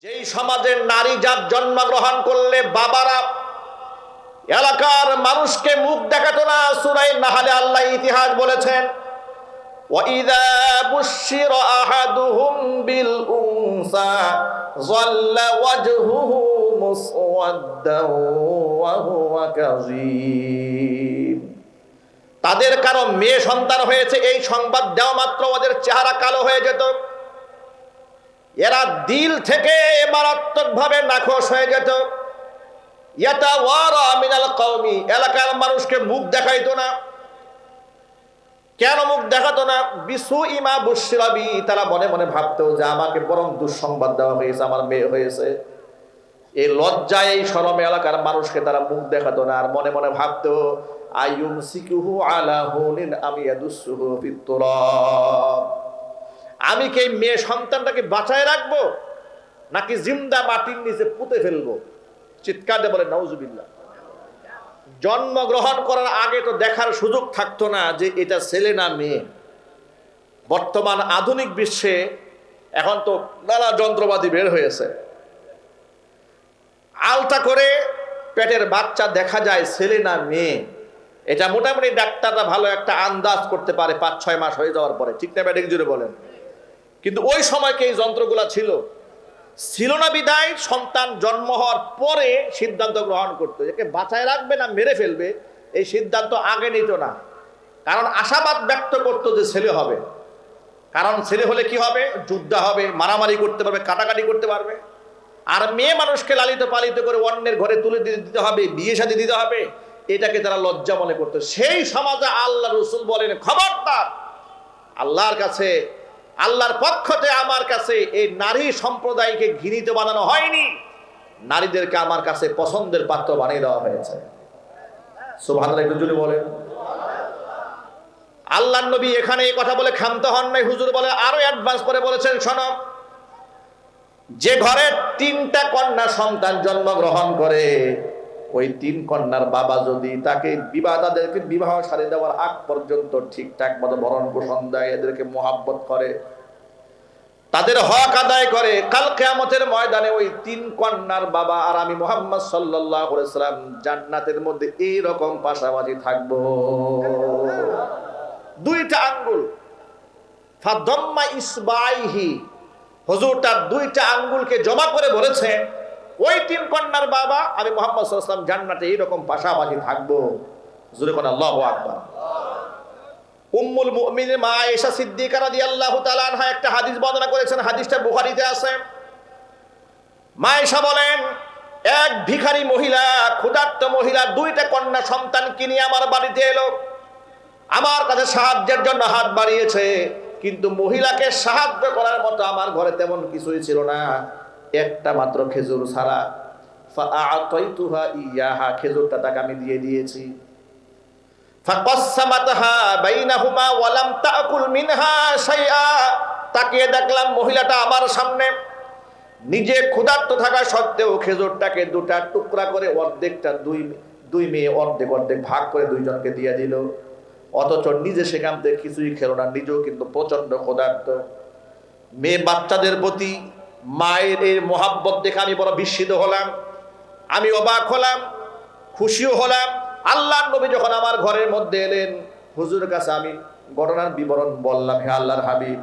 যেই সমাজে নারী জাত জন্মগ্রহণ করলে বাবারা এলাকার মানুষকে মুখ দেখাতো না, সূরা নাহলে আল্লাহ ইতিহাস বলেছেন, ওয়াইযা বুশশিরা আহাদুহুম বিল উনসা যাল্লা ওয়াজহুহু মুসওয়াদ্দান ওয়া হুয়া কাযীম। তাদের কারো মেয়ে সন্তান হয়েছে এই সংবাদ দেওয়া মাত্র ওদের চেহারা কালো হয়ে যেত, এরা দিল থেকে মারাত্মকভাবে নাখোশ হয়ে যেত। ইয়াতাওয়ারা মিনাল কওমি, এলাকার মানুষকে মুখ দেখাইতো না। কেন মুখ দেখাতো না? বিসুই মা বুশশিরা বি, তারা মনে মনে ভাবতো যে আমাকে বরং দুঃসংবাদ দেওয়া হয়েছে, আমার মেয়ে হয়েছে। এই লজ্জায় এই শরমে এলাকার মানুষকে তারা মুখ দেখাতো না, আর মনে মনে ভাবতো আইয়ুমসিকুহু আলা হুনিন আম ইয়াদুসসুহু ফিত তুরাব, আমি কি এই মেয়ে সন্তানটাকে বাঁচায় রাখবো নাকি জিন্দা মাটির নিচে পুঁতে ফেলবো? চিৎকার দিয়ে বলে নাউজুবিল্লাহ। জন্মগ্রহণ করার আগে তো দেখার সুযোগ থাকতো না যে এটা ছেলে না মেয়ে। বর্তমান আধুনিক বিশ্বে এখন তো নানা যন্ত্রপাতি বের হয়েছে, আলতা করে পেটের বাচ্চা দেখা যায় ছেলে না মেয়ে। এটা মোটামুটি ডাক্তাররা ভালো একটা আন্দাজ করতে পারে 5-6 মাস হয়ে যাওয়ার পরে, ঠিক না ব্যাটিক জুড়ে বলেন। কিন্তু ওই সময়কে এই যন্ত্রগুলা ছিল না বিদায় সন্তান জন্ম হওয়ার পরে সিদ্ধান্ত গ্রহণ করতো, একে বাঁচায় রাখবে না মেরে ফেলবে, এই সিদ্ধান্ত আগে নিত না। কারণ আশাবাদ ব্যক্ত করতো যে ছেলে হবে, কারণ ছেলে হলে কি হবে, যুদ্ধ হবে, মারামারি করতে পারবে, কাটাকাটি করতে পারবে। আর মেয়ে মানুষকে লালিত পালিত করে অন্যের ঘরে তুলে দিতে হবে, বিয়ে শাদী দিতে হবে, এটাকে তারা লজ্জা মনে করতো। সেই সমাজে আল্লাহ রসুল বলেন, খবরদার, আল্লাহর কাছে, আল্লাহর পক্ষতে আমার কাছে এই নারী সম্প্রদায়কে ঘৃণিত বানানো হয়নি, নারীদেরকে আমার কাছে পছন্দের পাত্র বানিয়ে দেওয়া হয়েছে। সুবহানাল্লাহ, একটু জোরে বলেন। আল্লাহর নবী এখানে এই কথা বলে ক্ষান্ত হন নাই, হুজুর বলে আরো অ্যাডভান্স করে বলেছেন, শোনো, যে ঘরে 3টা কন্যা সন্তান জন্মগ্রহণ করে, ওই 3 কন্যার বাবা যদি তাকে তাদেরকে বিবাহ সারি দেওয়ার আগ পর্যন্ত ঠিকঠাক মতো ভরণ পোষণ দেয়, এদেরকে মোহাব্বত করে, তাদের হক আদায় করে, কাল কিয়ামতের ময়দানে ওই 3 কন্যার বাবা আর আমি মুহাম্মদ সাল্লাল্লাহু আলাইহি সাল্লাম জান্নাতের মধ্যে এইরকম পাশাপাশি থাকবো। 2টা আঙ্গুল, ফাদাম্মা ইসবাইহি, হুজুর তার 2টা আঙ্গুলকে জমা করে বলেছে, ওই 3 কন্যার বাবা আমি মুহাম্মদ সাল্লাল্লাহু আলাইহি ওয়াসাল্লাম জান্নাতে এইরকম পাশাপাশি থাকবো। জোরে কোন আল্লাহু আকবার। উম্মুল মুমিনিন মা আয়েশা সিদ্দিকা রাদিয়াল্লাহু তাআলা আনহা একটা হাদিস বর্ণনা করেছেন, হাদিসটা বুখারীতে আছে। মা আয়েশা বলেন, এক ভিখারি মহিলা, ক্ষুধার্ত মহিলা 2টা কন্যা সন্তানকে নিয়ে আমার বাড়িতে এলো, আমার কাছে সাহায্যের জন্য হাত বাড়িয়েছে, কিন্তু মহিলাকে সাহায্য করার মতো আমার ঘরে তেমন কিছুই ছিল না, একটা মাত্র খেজুর ছাড়া। ফাআতাইতুহা ইয়াহা, খেজুরটা তাকে আমি দিয়ে দিয়েছি। ফাকাসসামাতহা বাইনাহুমা ওয়া লাম তাকুল মিনহা শাইআ, তাকিয়ে দেখলাম মহিলাটা আমার সামনে নিজে ক্ষুধার্ত থাকা সত্ত্বেও খেজুরটাকে 2টা টুকরা করে অর্ধেকটা দুই মেয়ে অর্ধেক অর্ধেক ভাগ করে 2 জনকে দিয়ে দিল, অথচ নিজে সেখান থেকে কিছুই খেলো না, নিজেও কিন্তু প্রচন্ড ক্ষুধার্ত। মেয়ে বাচ্চাদের প্রতি মায়ের এই মহাব্বত দেখে আমি বড় বিস্মিত হলাম, আমি অবাক হলাম, খুশিও হলাম। আল্লাহর নবী যখন আমার ঘরের মধ্যে এলেন, হুজুরের কাছে আমি ঘটনার বিবরণ বললাম, হে আল্লাহর হাবিব,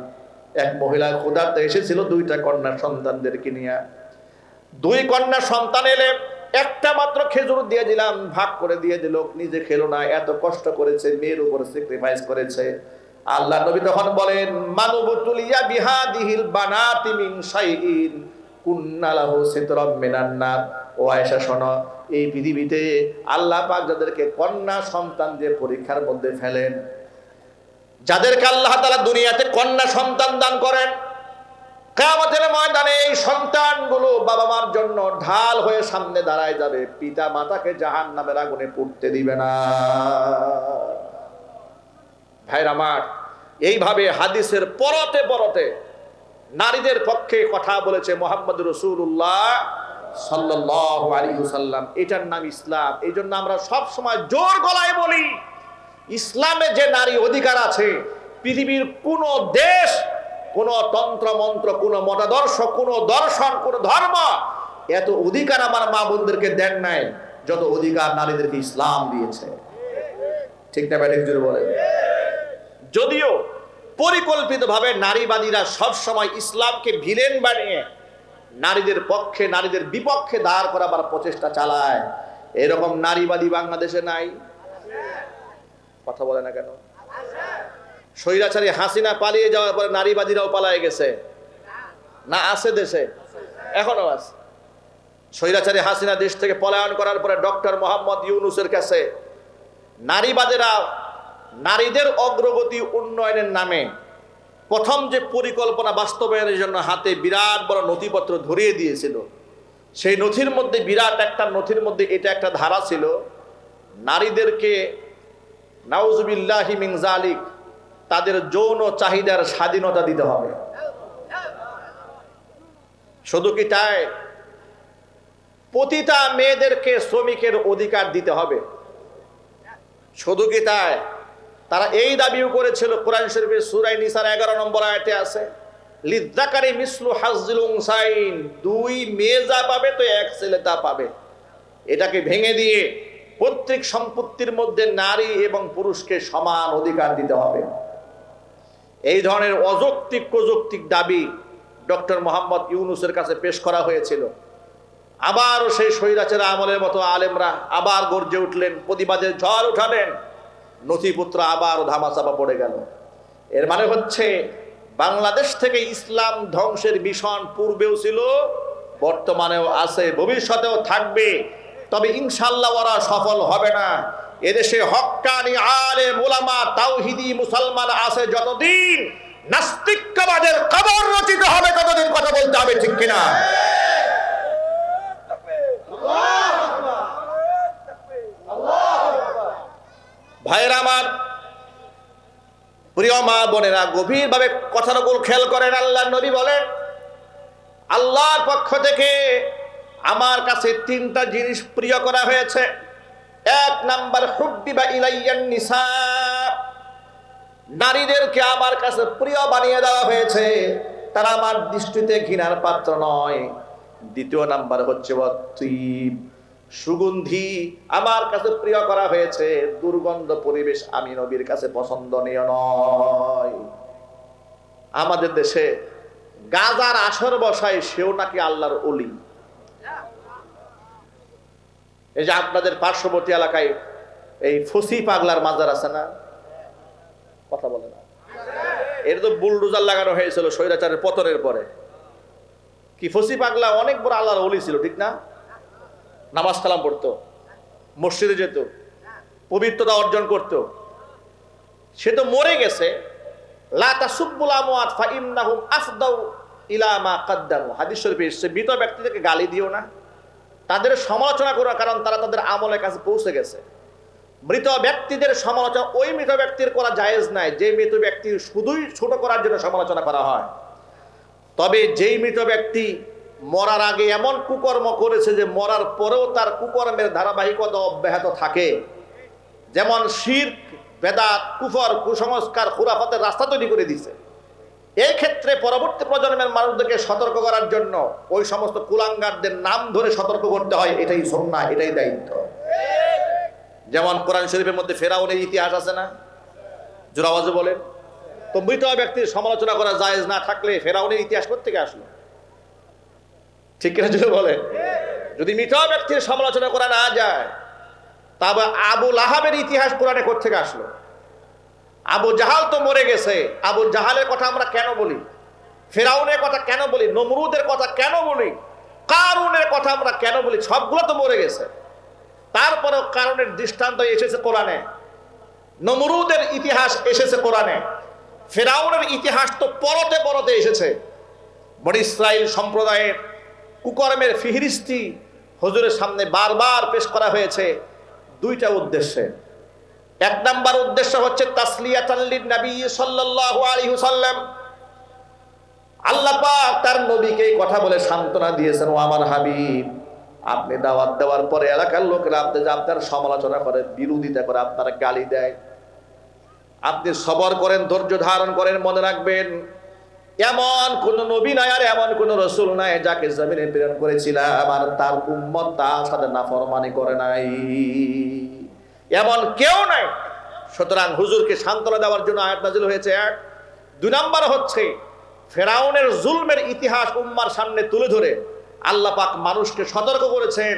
এক মহিলা ক্ষুধার্ত এসেছিল 2টা কন্যা সন্তানদেরকে নিয়ে, 2 কন্যা সন্তান এলে একটা মাত্র খেজুর দিয়ে দিলাম, ভাগ করে দিয়ে দিল, নিজে খেলো না, এত কষ্ট করেছে, মেয়ের উপর স্যাক্রিফাইস করেছে। আল্লাহ নবী তখন বলেন, মানুবতুলিয়া বিহাদিহিল বানাতি মিন শাইইন কুন্না লাহু সিতরাম মিনান নার। ও আয়েশা শোনো, এই পৃথিবীতে আল্লাহ পাক যাদেরকে কন্যা সন্তান দিয়ে পরীক্ষার মধ্যে ফেলেন, যাদেরকে আল্লাহ তাআলা দুনিয়াতে কন্যা সন্তান দান করেন, কিয়ামতের ময়দানে এই সন্তানগুলো বাবা মার জন্য ঢাল হয়ে সামনে দাঁড়ায় যাবে, পিতা মাতাকে জাহান্নামের আগুনে পুড়তে দিবে না। ভাইরা আমার, এইভাবে হাদিসের পরতে পরতে নারীদের পক্ষে কথা বলেছে মুহাম্মদ রাসূলুল্লাহ সাল্লাল্লাহু আলাইহি ওয়াসাল্লাম। এটার নাম ইসলাম। এই জন্য আমরা সব সময় জোর গলায় বলি, ইসলামে যে নারী অধিকার আছে পৃথিবীর কোন দেশ কোন তন্ত্র মন্ত্র, কোন মতাদর্শ, কোন দর্শন, কোন ধর্ম এত অধিকার আমার মা বোনদেরকে দেন নাই যত অধিকার নারীদেরকে ইসলাম দিয়েছে। ঠিক না ব্যাটিক জুড়ে বলেন? যদিও পরিকল্পিতভাবে নারীবাদীরা সবসময় ইসলামকে ভিলেন বানিয়ে নারীদের পক্ষে, নারীদের বিপক্ষে দাঁড় করাবার প্রচেষ্টা চালায়। এরকম নারীবাদী বাংলাদেশে নাই? কথা বলে না কেন? স্বৈরাচারী হাসিনা পালিয়ে যাওয়ার পরে নারীবাদীরাও পালায়ে গেছে না? আছে দেশে, এখনো আছে। স্বৈরাচারী হাসিনা দেশ থেকে পলায়ন করার পরে ডক্টর মোহাম্মদ ইউনূসের কাছে নারীবাদীরা নারীদের অগ্রগতি উন্নয়নের নামে প্রথম যে পরিকল্পনা বাস্তবায়নের জন্য হাতে বিরাট বড় নথিপত্র ধরিয়ে দিয়েছিল, সেই নথির মধ্যে বিরাট একটা নথির মধ্যে এটা একটা ধারা ছিল, নারীদেরকে নাউজুবিল্লাহি মিন যালিক তাদের যৌন চাহিদার স্বাধীনতা দিতে হবে। শুধু কি তাই, পতিতা মেয়েদেরকে শ্রমিকের অধিকার দিতে হবে। শুধু কি তাই, তারা এই দাবিও করেছিল, কোরআন শরীফের সূরা নিসার 11 নম্বর আয়াতে আছে, লিযযাকারি মিসলু হাজ্জিল উনসাইন, দুই মেয়ে যা পাবে তো এক ছেলে তা পাবে। এটাকে ভেঙে দিয়ে পৈতৃক সম্পত্তির মধ্যে নারী এবং পুরুষকে সমান অধিকার দিতে হবে। এই ধরনের অযৌক্তিক প্রযৌক্তিক দাবি ডক্টর মোহাম্মদ ইউনূসের কাছে পেশ করা হয়েছিল। আবারও সেই স্বৈরাচার আমলের মতো আলেমরা আবার গর্জে উঠলেন, প্রতিবাদের ঝড় উঠালেন, নথিপত্র আবার ধামাচাপা পড়ে গেল। এর মানে হচ্ছে বাংলাদেশ থেকে ইসলাম ধ্বংসের মিশন পূর্বেও ছিল, বর্তমানেও আছে, ভবিষ্যতেও থাকবে। তবে ইনশাআল্লাহ ওরা সফল হবে না। এদেশে হক্কানি আলেম উলামা তাওহীদি মুসলমান আছে যতদিন, নাস্তিক্যবাদের কবর রচিত হবে ততদিন। কথা বলতে হবে, ঠিক কিনা? ভাইরা আমার, প্রিয় মা বোনেরা, গভীরভাবে কথাগুলো খেয়াল করেন। আল্লাহর নবী বলেন, আল্লাহর পক্ষ থেকে আমার কাছে 3টা জিনিস প্রিয় করা হয়েছে। 1 নাম্বার, হুব্বিবা ইলাইয়ান নিসা, নারীদেরকে আমার কাছে প্রিয় বানিয়ে দেওয়া হয়েছে, তারা আমার দৃষ্টিতে ঘৃণার পাত্র নয়। 2 নাম্বার হচ্ছে ওয়াত্তিব, সুগন্ধি আমার কাছে প্রিয় করা হয়েছে, দুর্গন্ধ পরিবেশ আমি নবীর কাছে পছন্দনীয় নয়। আমাদের দেশে গাজার আসর বসায় সেও নাকি আল্লাহর ওলি। এই যে আপনাদের পার্শ্ববর্তী এলাকায় এই ফসি পাগলার মাজার আছে না? কথা বলে না? এর তো বুলডোজার লাগানো হয়েছিল স্বৈরাচারের পতনের পরে। কি ফসি পাগলা অনেক বড় আল্লাহর ওলি ছিল, ঠিক না? নামাজ কালাম পড়তো, মসজিদে যেত, পবিত্রতা অর্জন করত। সে তো মরে গেছে। লা তাসুব্বুল আমওয়াত ফা ইন্নাহুম আফদাউ ইলা মা কদ্দামু, হাদিস শরীফে এসেছে, মৃত ব্যক্তিদেরকে গালি দিও না, তাদের সমালোচনা করো, কারণ তারা তাদের আমলের কাছে পৌঁছে গেছে। মৃত ব্যক্তিদের সমালোচনা ওই মৃত ব্যক্তির করা জায়েজ নাই যে মৃত ব্যক্তির শুধুই ছোট করার জন্য সমালোচনা করা হয়। তবে যেই মৃত ব্যক্তি মরার আগে এমন কুকর্ম করেছে যে মরার পরেও তার কুকর্মের ধারাবাহিকতা অব্যাহত থাকে, যেমন শিরক, বেদাত, কুফর, কুসংস্কার, খুরাফাতের রাস্তা তৈরি করে দিয়েছে, এই ক্ষেত্রে পরবর্তী প্রজন্মের মানুষদেরকে সতর্ক করার জন্য ওই সমস্ত কুলাঙ্গারদের নাম ধরে সতর্ক করতে হয়। এটাই সুন্নাহ, এটাই দায়িত্ব। যেমন কোরআন শরীফের মধ্যে ফেরাউনের ইতিহাস আছে না? জোরে আওয়াজে বলেন তো। মৃত ব্যক্তির সমালোচনা করা জায়েজ না থাকলে ফেরাউনের ইতিহাস কোত্থেকে আসলো? ঠিক কিনা জোরে বলেন? যদি মৃত ব্যক্তির সমালোচনা করা না যায়, তবে আবু লাহাবের ইতিহাস কোরআনে কোত্থেকে আসলো? আবু জাহাল তো মরে গেছে, আবু জাহালের কথা আমরা কেন বলি? ফেরাউনের কথা কেন বলি? নমরুদের কথা কেন বলি? কারুনের কথা আমরা কেন বলি? সবগুলো তো মরে গেছে। তারপরেও কারণের দৃষ্টান্ত এসেছে কোরআনে, নমরুদের ইতিহাস এসেছে কোরআনে, ফেরাউনের ইতিহাস তো পরতে পরতে এসেছে। বনি ইসরাইল সম্প্রদায়ের কুকর্মের ফিহরিস্তি হুজুরের সামনে বারবার পেশ করা হয়েছে 2টা উদ্দেশ্যে। 1 নাম্বার উদ্দেশ্য হচ্ছে তাসলিয়াতাল লিন-নবী সাল্লাল্লাহু আলাইহি ওয়াসাল্লাম। আল্লাহ পাক তার নবীকে এই কথা বলে সান্ত্বনা দিয়েছেন, ও আমার হাবিব, আপনি দাওয়াত দেওয়ার পরে এলাকার লোকেরা আপনার সমালোচনা করে, বিরোধিতা করে, আপনারা গালি দেয়, আপনি সবর করেন, ধৈর্য ধারণ করেন। মনে রাখবেন, এমন কোন নবী নাই আর এমন কোন রসুল নাই যাকে জমিনে প্রেরণ করেছিলাম আর তার উম্মত তার সাথে নাফরমানি করে নাই, এমন কেউ নাই। সুতরাং হুজুরকে সান্ত্বনা দেওয়ার জন্য আয়াত নাযিল হয়েছে। এক, দুই নাম্বার হচ্ছে ফেরাউনের জুলমের ইতিহাস উম্মার সামনে তুলে ধরে আল্লাহ পাক মানুষকে সতর্ক করেছেন,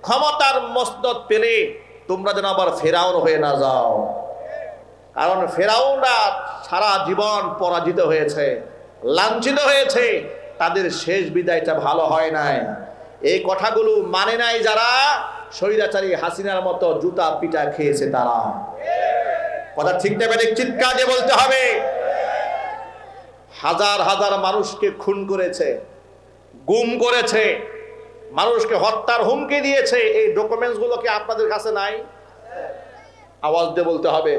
ক্ষমতার মসনদ পেলে তোমরা যেন আবার ফেরাউন হয়ে না যাও। কারণ ফেরাউনরা সারা জীবন পরাজিত হয়েছে, লাঞ্ছিত হয়েছে, তাদের শেষ বিদায়টা ভালো হয় নাই। এই কথাগুলো মানে নাই যারা স্বৈরাচারী হাসিনার মতো জুতা পিটা খেয়েছে তারা। কথা ঠিক না বেঠিক? চিৎকার দিয়ে বলতে হবে। হাজার হাজার মানুষকে খুন করেছে, গুম করেছে, মানুষকে হত্যার হুমকি দিয়েছে। এই ডকুমেন্টস গুলো কি আপনাদের কাছে নাই? আওয়াজ দিয়ে বলতে হবে,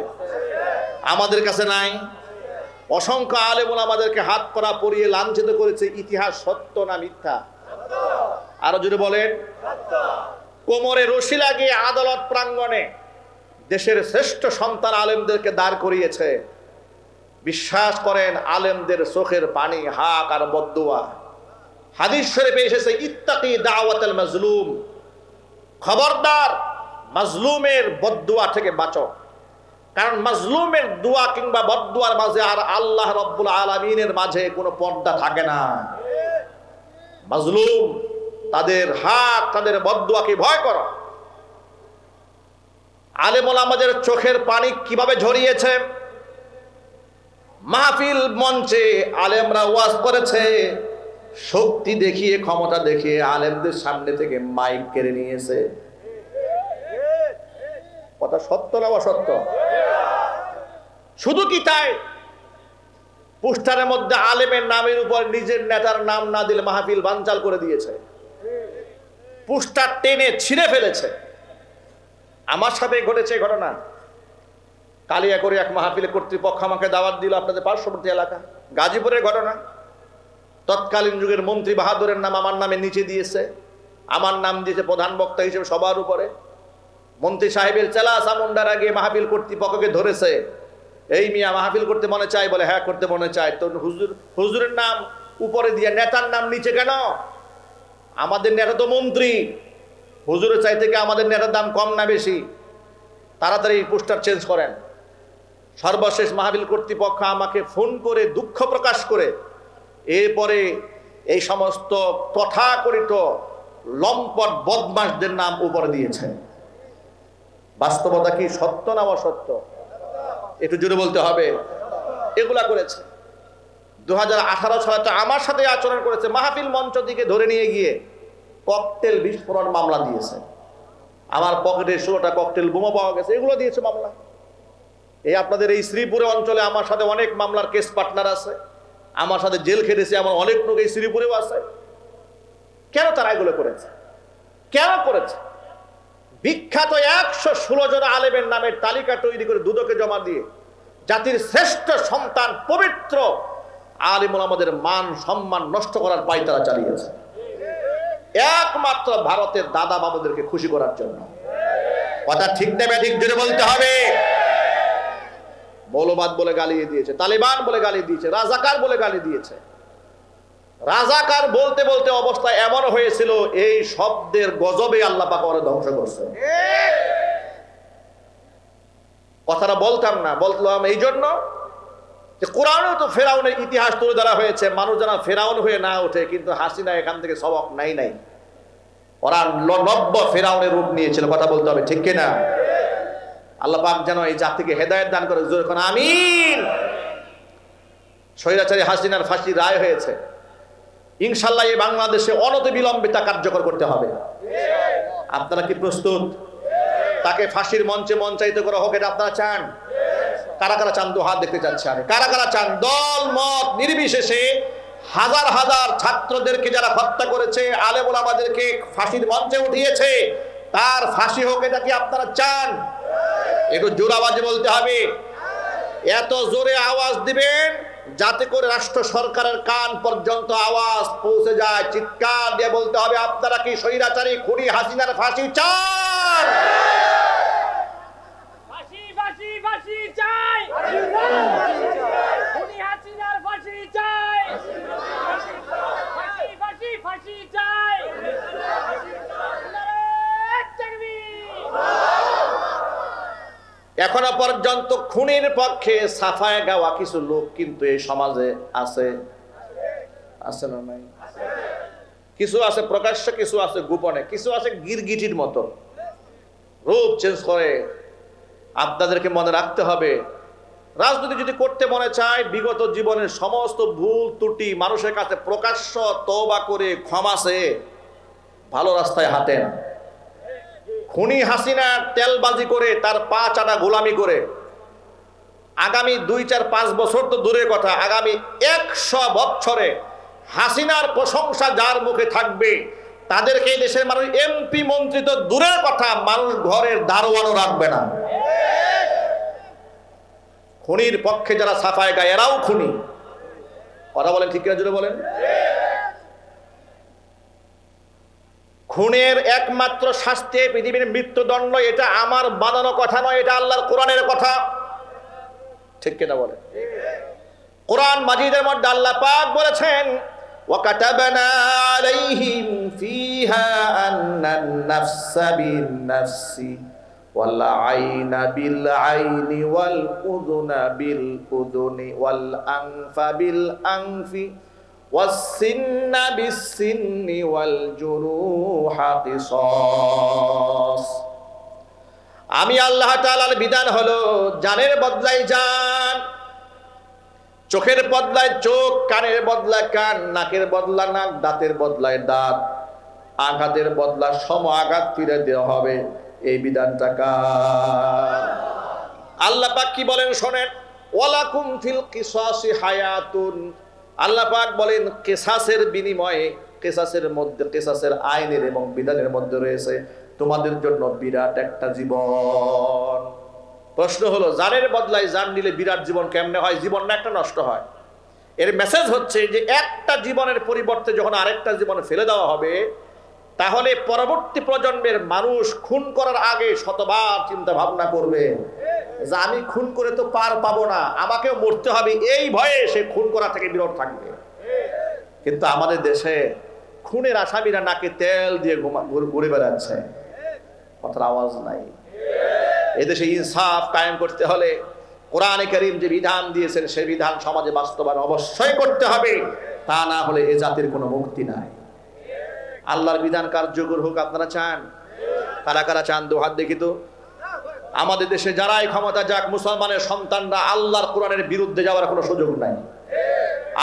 আমাদের কাছে নাই। অসংখ্য আলেম ওলামাদেরকে হাত করা পরিয়ে লাঞ্ছিত করেছে। ইতিহাস সত্য না মিথ্যা? আরো জোরে বলেন। কোমরে রশি লাগিয়ে আদালত প্রাঙ্গণে দেশের শ্রেষ্ঠ সন্তান আলেমদেরকে দাঁড় করিয়েছে। বিশ্বাস করেন, আলেমদের চোখের পানি, হাক আর বদদুয়া। হাদিস শরীফে এসেছে, ইত্তাকি দাওয়াতুল মাজলুম, খবরদার মাজলুমের বদদুয়া থেকে বাঁচো। কারণ মাজলুমের দোয়া কিংবা বদদুয়ার মাঝে আর আল্লাহ রাব্বুল আলামিনের মাঝে কোনো পর্দা থাকে না। মাজলুম তাদের হাক, তাদের বদদুয়াকে ভয় করো। আলেম ওলামাদের চোখের পানি কিভাবে ঝরিয়েছে? মাহফিল মঞ্চে আলেমরা ওয়াজ করেছে, শক্তি দেখিয়ে, ক্ষমতা দেখিয়ে আলেমদের সামনে থেকে মাইক কেড়ে নিয়েছে। কথা সত্য না অসত্য? শুধু কি তাই, পোস্টারের মধ্যে আলেমের নামের উপর নিজের নেতার নাম না দিলে মাহফিল বানচাল করে দিয়েছে। পোস্টার টেনে ছিঁড়ে ফেলেছে। আমার সাথে ঘটেছে ঘটনা। কালিয়াকৈরে এক মাহফিলে কর্তৃপক্ষ আমাকে দাওয়াত দিল, আপনাদের পার্শ্ববর্তী এলাকা গাজীপুরের ঘটনা। তৎকালীন যুগের মন্ত্রী বাহাদুরের নাম আমার নামে নিচে দিয়েছে, আমার নাম দিয়েছে প্রধান বক্তা হিসেবে সবার উপরে। মন্ত্রী সাহেবের চেলা চামুন্ডার আগে মাহফিল কর্তৃপক্ষকে ধরেছে, এই মিয়া মাহফিল করতে মনে চায়? বলে হ্যাঁ করতে মনে চায়। তো হুজুরের নাম উপরে দিয়ে নেতার নাম নিচে কেন? আমাদের নেতা তো মন্ত্রী, হুজুরের চাই থেকে আমাদের নেতার দাম কম না বেশি? তাড়াতাড়ি পোস্টার চেঞ্জ করেন। সর্বশেষ মাহফিল কর্তৃপক্ষ আমাকে ফোন করে দুঃখ প্রকাশ করে এরপরে এই সমস্ত তথাকথিত লম্পট বদমাশদের নাম উপরে দিয়েছে। বাস্তবতা কি সত্য না অসত্য? একটু জোরে বলতে হবে। এগুলা করেছে। 2018 সালে তো আমার সাথে আচরণ করেছে। মাহফিল মঞ্চ দিকে ধরে নিয়ে গিয়ে ককটেল বিস্ফোরণ মামলা দিয়েছে। আমার পকেটে 16টা ককটেল বোমা পাওয়া গেছে, এগুলো দিয়েছে মামলা। এই আপনাদের এই শ্রীপুরে অঞ্চলে আমার সাথে অনেক মামলার কেস পার্টনার আছে, আমার সাথে জেল খেটেছে, আমার অনেক লোক এই শ্রীপুরেও আছে। কেন তারা এগুলো করেছে? কেন করেছে? বিখ্যাত 116 জন আলেমের নামের তালিকা তৈরি করে দুদকে জমা দিয়ে জাতির শ্রেষ্ঠ সন্তান পবিত্র আলেম ওলামাদের মান সম্মান নষ্ট করার পাই তারা চালিয়েছে, একমাত্র ভারতের দাদা বাবুদেরকে খুশি করার জন্য। কথা ঠিক না ব্যাঠিক? জোরে বলতে হবে। মৌলবাদ বলে গালি দিয়েছে, তালিবান বলে গালি দিয়েছে, রাজাকার বলে গালি দিয়েছে। রাজাকার বলতে বলতে অবস্থা এমন হয়েছিল, এই শব্দের গজবে আল্লাহ পাক ওরে ধ্বংস করছে। কথাটা বলতাম না, বললাম এই জন্য যে কোরআনেও তো ফেরাউনের ইতিহাস তুলে ধরা হয়েছে। মানুষ যেন ফেরাউন হয়ে না ওঠে। কিন্তু হাসিনা এখান থেকে সবক নাই। ওরা নব্য ফেরাউনের রূপ নিয়েছিল। কথা বলতে হবে, ঠিক কিনা? আল্লাহ পাক যেন এই জাতিকে হেদায়েত দান করে। জোরে কোন আমিন। স্বৈরাচারী হাসিনার ফাঁসি রায় হয়েছে, ইনশাআল্লাহ এই বাংলাদেশে অনতিবিলম্বে তা কার্যকর করতে হবে। আপনারা কি প্রস্তুত? তাকে ফাঁসির মঞ্চে মঞ্চায়িত করা হোক, এটা আপনারা চান? কারা কারা চান? দু হাত দেখতে চাচ্ছি আমি। কারা কারা চান? দল মত নির্বিশেষে হাজার হাজার ছাত্রদেরকে যারা হত্যা করেছে, আলেম ওলামাদেরকে ফাঁসির মঞ্চে উঠিয়েছে, তার ফাঁসি হোক, এটা কি আপনারা চান? একটু জোর আওয়াজে বলতে হবে। এত জোরে আওয়াজ দিবেন যাতে করে রাষ্ট্র সরকারের কান পর্যন্ত আওয়াজ পৌঁছে যায়। চিৎকার দিয়ে বলতে হবে, আপনারা কি স্বৈরাচারী খুনি হাসিনার ফাঁসি চান? ফাঁসি চাই, খুনি হাসিনার ফাঁসি চাই। এখনো পর্যন্ত খুনির পক্ষে সাফায় গাওয়া কিছু লোক কিন্তু এই সমাজে আছে, আছে না নাই? কিছু আছে প্রকাশ্যে, কিছু আছে গোপনে, কিছু আছে গিরগিটির মতো রূপ চেঞ্জ করে। আপনাদেরকে মনে রাখতে হবে, রাজনীতি যদি করতে মনে চায়, বিগত জীবনের সমস্ত ভুল ত্রুটি মানুষের কাছে প্রকাশ্য তওবা করে ক্ষমা চেয়ে ভালো রাস্তায় হাঁটেন। খুনি হাসিনা তেলবাজি করে তার পা চাটা গোলামি করে আগামী 2, 4, 5 বছর তো দূরের কথা, আগামী 100 বছরে হাসিনার প্রশংসা যার মুখে থাকবে তাদেরকে এই দেশের মানুষ এমপি মন্ত্রী তো দূরের কথা, মানুষ ঘরের দারোয়ানও রাখবে না। খুনির পক্ষে যারা সাফায় গায় এরাও খুনি। কথা বলেন ঠিক কিনা, জোরে বলেন। খুনের একমাত্র শাস্তি পৃথিবীর মৃত্যুদণ্ড। এটা আমার বানানো কথা নয়, এটা আল্লাহর কোরআনের কথা। ঠিক কিনা বলেন? কোরআন মাজিদের মধ্যে আল্লাহ পাক বলেছেন, وَكَتَبْنَا عَلَيْهِمْ فِيهَا أَنَّ النَّفْسَ بِالنَّفْسِ وَالْعَيْنَ بِالْعَيْنِ وَالْأُذُنَ بِالْأُذُنِ وَالْأَنْفَ بِالْأَنْفِ وَالسِّنَّ بِالسِّنِّ وَالْجُرُوحَ قِصَاص। আমি আল্লাহ তাআলার বিধান হলো জানের বদলায় জান, চোখের বদলায় চোখ, কানের বদলায় কান, নাকের বদলা নাক, দাঁতের বদলায় দাঁত, আঘাতের বদলা সম আঘাত ফিরে দেওয়া হবে। এই বিধানটা কার? আল্লাহ পাক কি বলেন শোনেন, ওয়ালাকুম ফিল কিসাসি হায়াতুন। আল্লাহ পাক বলেন কিসাসের বিনিময়ে, কিসাসের মধ্যে, কিসাসের আইনের এবং বিধানের মধ্যে রয়েছে তোমাদের জন্য বিরাট একটা জীবন। প্রশ্ন হলো, জানের বদলায় জান নিলে বিরাট জীবন কেমনে হয়? জীবন না একটা নষ্ট হয়। এর মেসেজ হচ্ছে যে একটা জীবনের পরিবর্তে যখন আরেকটা জীবন ফেলে দেওয়া হবে, তাহলে পরবর্তী প্রজন্মের মানুষ খুন করার আগে শতবার চিন্তা ভাবনা করবে যে আমি খুন করে তো পার পাবো না, আমাকেও মরতে হবে, এই ভয়ে সে খুন করা থেকে বিরত থাকবে। কিন্তু আমাদের দেশে খুনের আসামিরা নাকে তেল দিয়ে ঘুরে বেড়াচ্ছে, কথার আওয়াজ নাই। এদেশে ইনসাফ কায়েম করতে হলে কোরআনে কারীম যে বিধান দিয়েছেন সেই বিধান সমাজে বাস্তবায়ন অবশ্যই করতে হবে, তা না হলে এ জাতির কোনো মুক্তি নাই। আল্লাহর বিধান কার্যকর হোক আপনারা চান? কারা কারা চান? দু হাত দেখি তো। আমাদের দেশে যারাই ক্ষমতা যাক, মুসলমানের সন্তানরা আল্লাহর কোরআনের বিরুদ্ধে যাওয়ার কোনো সুযোগ নাই।